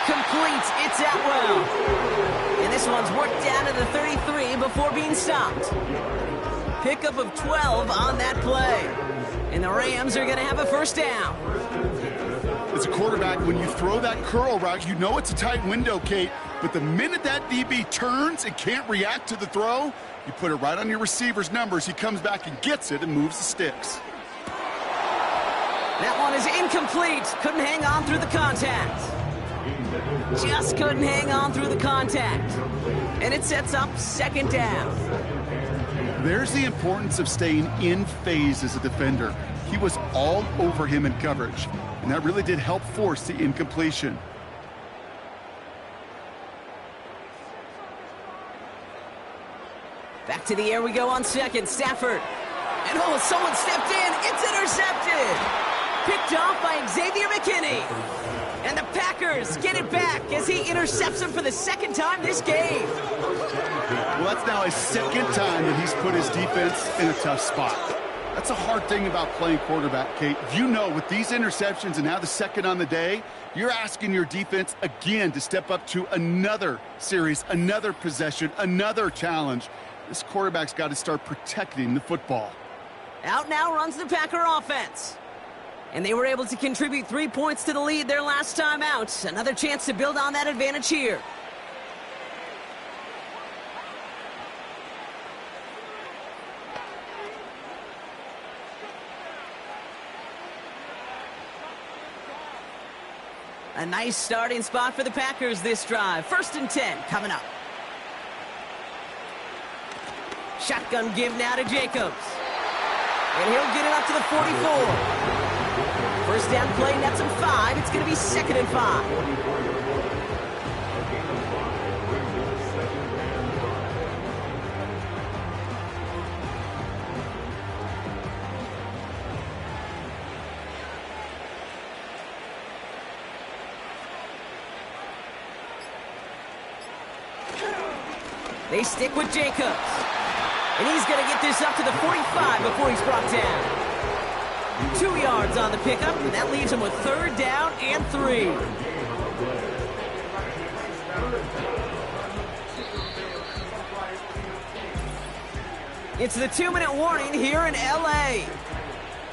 Complete. It's Atwell. And this one's worked down to the 33 before being stopped. Pickup of 12 on that play. And the Rams are going to have a first down. As a quarterback, when you throw that curl route, you know it's a tight window, Kate. But the minute that DB turns and can't react to the throw, you put it right on your receiver's numbers. He comes back and gets it and moves the sticks. That one is incomplete. Couldn't hang on through the contact. Just couldn't hang on through the contact. And it sets up 2nd down. There's the importance of staying in phase as a defender. He was all over him in coverage, and that really did help force the incompletion. Back to the air we go on 2nd. Stafford. And oh, someone stepped in. It's intercepted. Picked off by Xavier McKinney. And the Packers get it back as he intercepts him for the 2nd time this game. Well, that's now his 2nd time that he's put his defense in a tough spot. That's a hard thing about playing quarterback, Kate. You know, with these interceptions and now the 2nd on the day, you're asking your defense again to step up to another series, another possession, another challenge. This quarterback's got to start protecting the football. Out now runs the Packer offense. And they were able to contribute 3 points to the lead their last time out. Another chance to build on that advantage here. A nice starting spot for the Packers this drive. 1st and 10 coming up. Shotgun give now to Jacobs. And he'll get it up to the 44. First down play, nets him 5. It's going to be 2nd and 5. They stick with Jacobs. And he's going to get this up to the 45 before he's brought down. 2 yards on the pickup, and that leaves him with 3rd down and 3. It's the 2-minute warning here in L.A.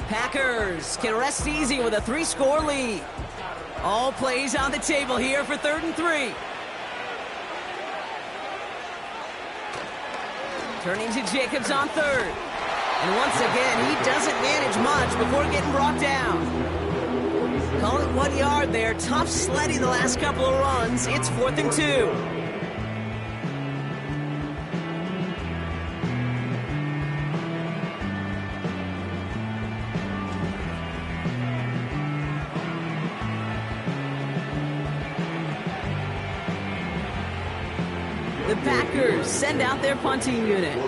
Packers can rest easy with a 3-score lead. All plays on the table here for 3rd and 3. Turning to Jacobs on 3rd. And once again, he doesn't manage much before getting brought down. Call it 1 yard there. Tough sledding the last couple of runs. It's 4th and 2. The Packers send out their punting unit.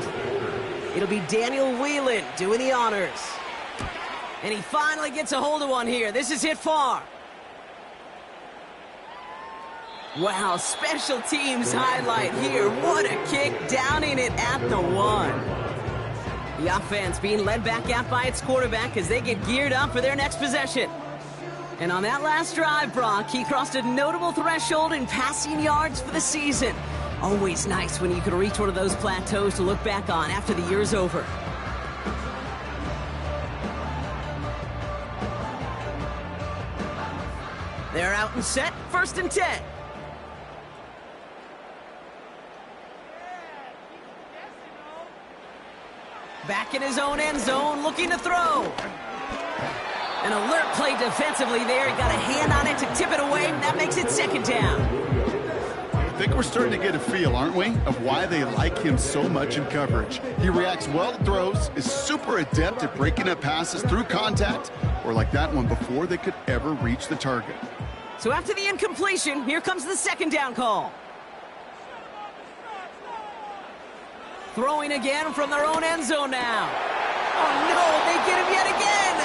It'll be Daniel Whelan doing the honors. And he finally gets a hold of one here. This is hit far. Wow, special teams highlight here. What a kick down in it at the 1. The offense being led back out by its quarterback as they get geared up for their next possession. And on that last drive, Brock, he crossed a notable threshold in passing yards for the season. Always nice when you can reach one of those plateaus to look back on after the year's over. They're out and set, 1st and 10. Back in his own end zone, looking to throw. An alert play defensively there. He got a hand on it to tip it away, and that makes it 2nd down. I think we're starting to get a feel, aren't we, of why they like him so much in coverage. He reacts well to throws, is super adept at breaking up passes through contact, or like that one before they could ever reach the target. So after the incompletion, here comes the 2nd down call. Throwing again from their own end zone now. Oh no, they get him yet again.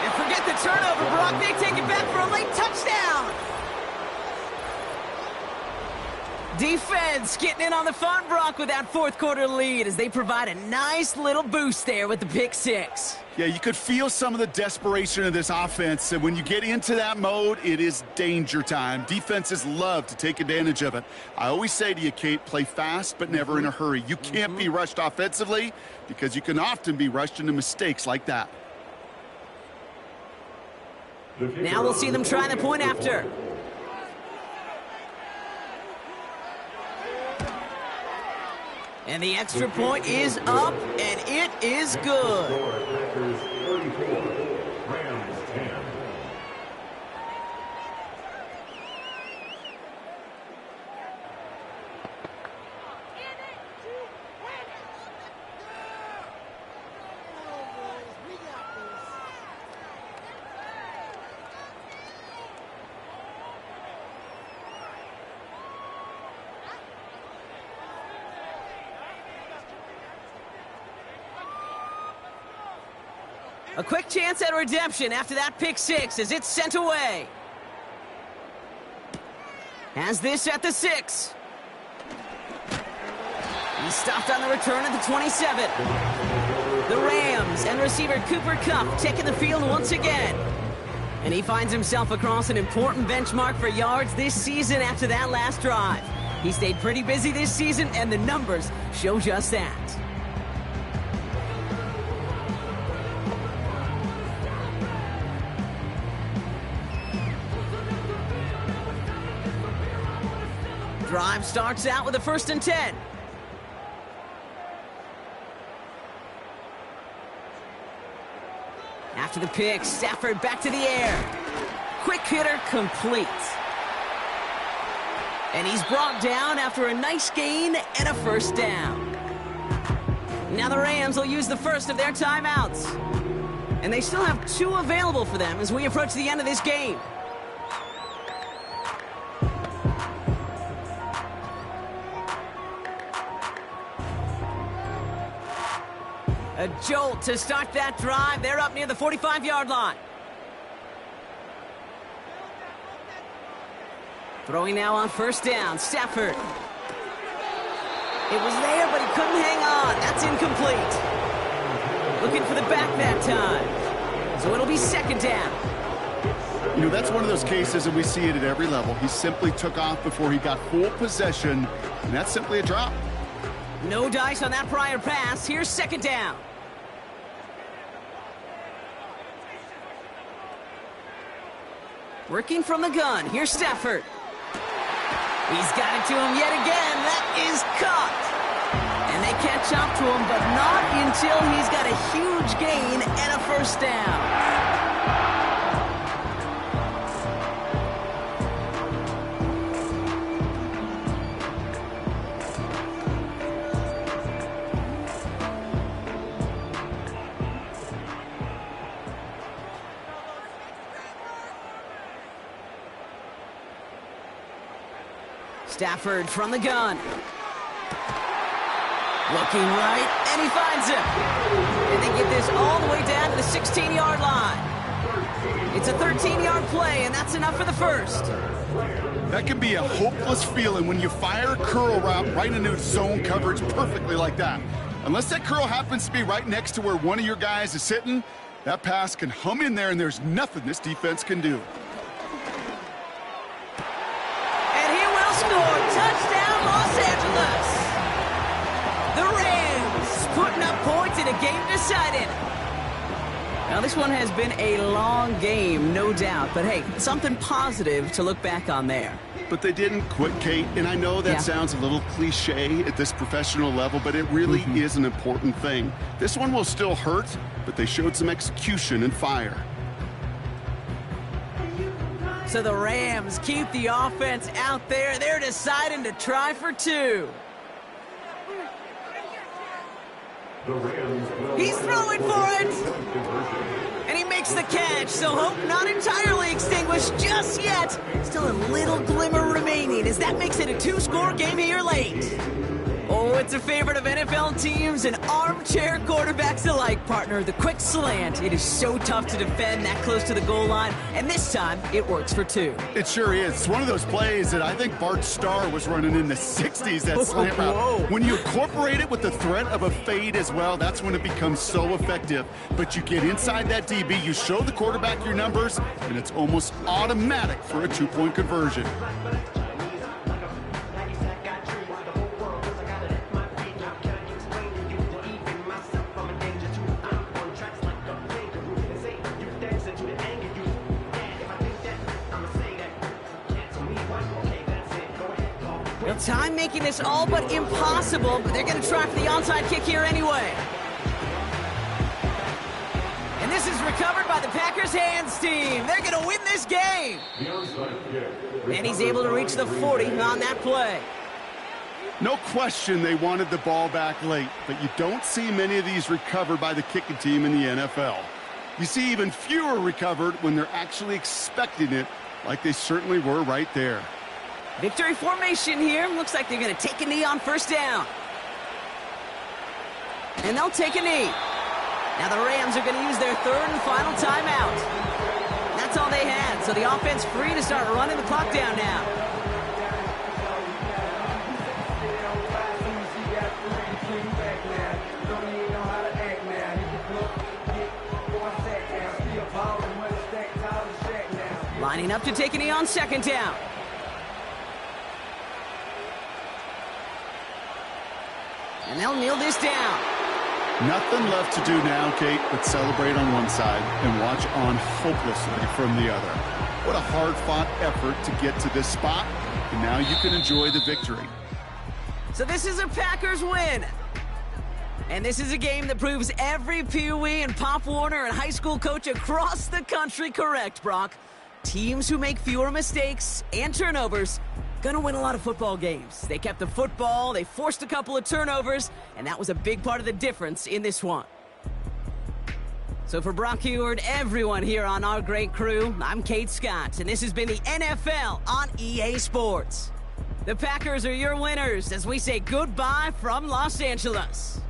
And forget the turnover, Brock. They take it back for a late touchdown. Defense getting in on the fun, Brock, with that 4th quarter lead as they provide a nice little boost there with the pick 6. Yeah, you could feel some of the desperation of this offense, and when you get into that mode, it is danger time. Defenses love to take advantage of it. I always say to you, Kate, play fast but never in a hurry. You can't be rushed offensively because you can often be rushed into mistakes like that. Now we'll see them try the point after. And the extra point is up, and it is good. Packers 34, Rams 10. A quick chance at redemption after that pick 6 as it's sent away. Has this at the 6. He's stopped on the return at the 27. The Rams and receiver Cooper Kupp taking the field once again. And he finds himself across an important benchmark for yards this season after that last drive. He stayed pretty busy this season, and the numbers show just that. Drive starts out with a 1st and 10. After the pick, Stafford back to the air. Quick hitter complete. And he's brought down after a nice gain and a 1st down. Now the Rams will use the first of their timeouts. And they still have 2 available for them as we approach the end of this game. A jolt to start that drive. They're up near the 45-yard line. Throwing now on 1st down, Stafford. It was there, but he couldn't hang on. That's incomplete. Looking for the back that time. So it'll be 2nd down. You know, that's one of those cases, and we see it at every level. He simply took off before he got full possession, and that's simply a drop. No dice on that prior pass. Here's 2nd down. Working from the gun. Here's Stafford. He's got it to him yet again. That is caught. And they catch up to him, but not in until he's got a huge gain and a first down. Stafford from the gun. Looking right, and he finds him. And they get this all the way down to the 16-yard line. It's a 13-yard play, and that's enough for the first. That can be a hopeless feeling when you fire a curl route right into zone coverage perfectly like that. Unless that curl happens to be right next to where one of your guys is sitting, that pass can hum in there, and there's nothing this defense can do. Touchdown, Los Angeles! The Rams putting up points in a game decided. Now, this one has been a long game, no doubt. But, hey, something positive to look back on there. But they didn't quit, Kate. And I know that sounds a little cliche at this professional level, but it really is an important thing. This one will still hurt, but they showed some execution and fire. So the Rams keep the offense out there. They're deciding to try for two. He's throwing for it. And he makes the catch, so hope not entirely extinguished just yet. Still a little glimmer remaining as that makes it a two-score game here late. Oh, it's a favorite of NFL teams and armchair quarterbacks alike, partner. The quick slant. It is so tough to defend that close to the goal line, and this time it works for two. It sure is. It's one of those plays that I think Bart Starr was running in the 60s, that slant route. When you incorporate it with the threat of a fade as well, that's when it becomes so effective. But you get inside that DB, you show the quarterback your numbers, and it's almost automatic for a two-point conversion. Well, time making this all but impossible, but they're going to try for the onside kick here anyway. And this is recovered by the Packers hands team. They're going to win this game. And he's able to reach the 40 on that play. No question they wanted the ball back late, but you don't see many of these recovered by the kicking team in the NFL. You see even fewer recovered when they're actually expecting it, like they certainly were right there. Victory formation here. Looks like they're going to take a knee on first down. And they'll take a knee. Now the Rams are going to use their third and final timeout. That's all they had, so the offense free to start running the clock down now. Lining up to take a knee on second down. And they'll kneel this down. Nothing left to do now, Kate, but celebrate on one side and watch on hopelessly from the other. What a hard-fought effort to get to this spot, and now you can enjoy the victory. So this is a Packers win. And this is a game that proves every Pee Wee and Pop Warner and high school coach across the country correct, Brock. Teams who make fewer mistakes and turnovers gonna win a lot of football games. They kept the football, they forced a couple of turnovers, and that was a big part of the difference in this one. So for Brock Heward, everyone here on our great crew, I'm Kate Scott, and this has been the NFL on EA Sports. The Packers are your winners as we say goodbye from Los Angeles.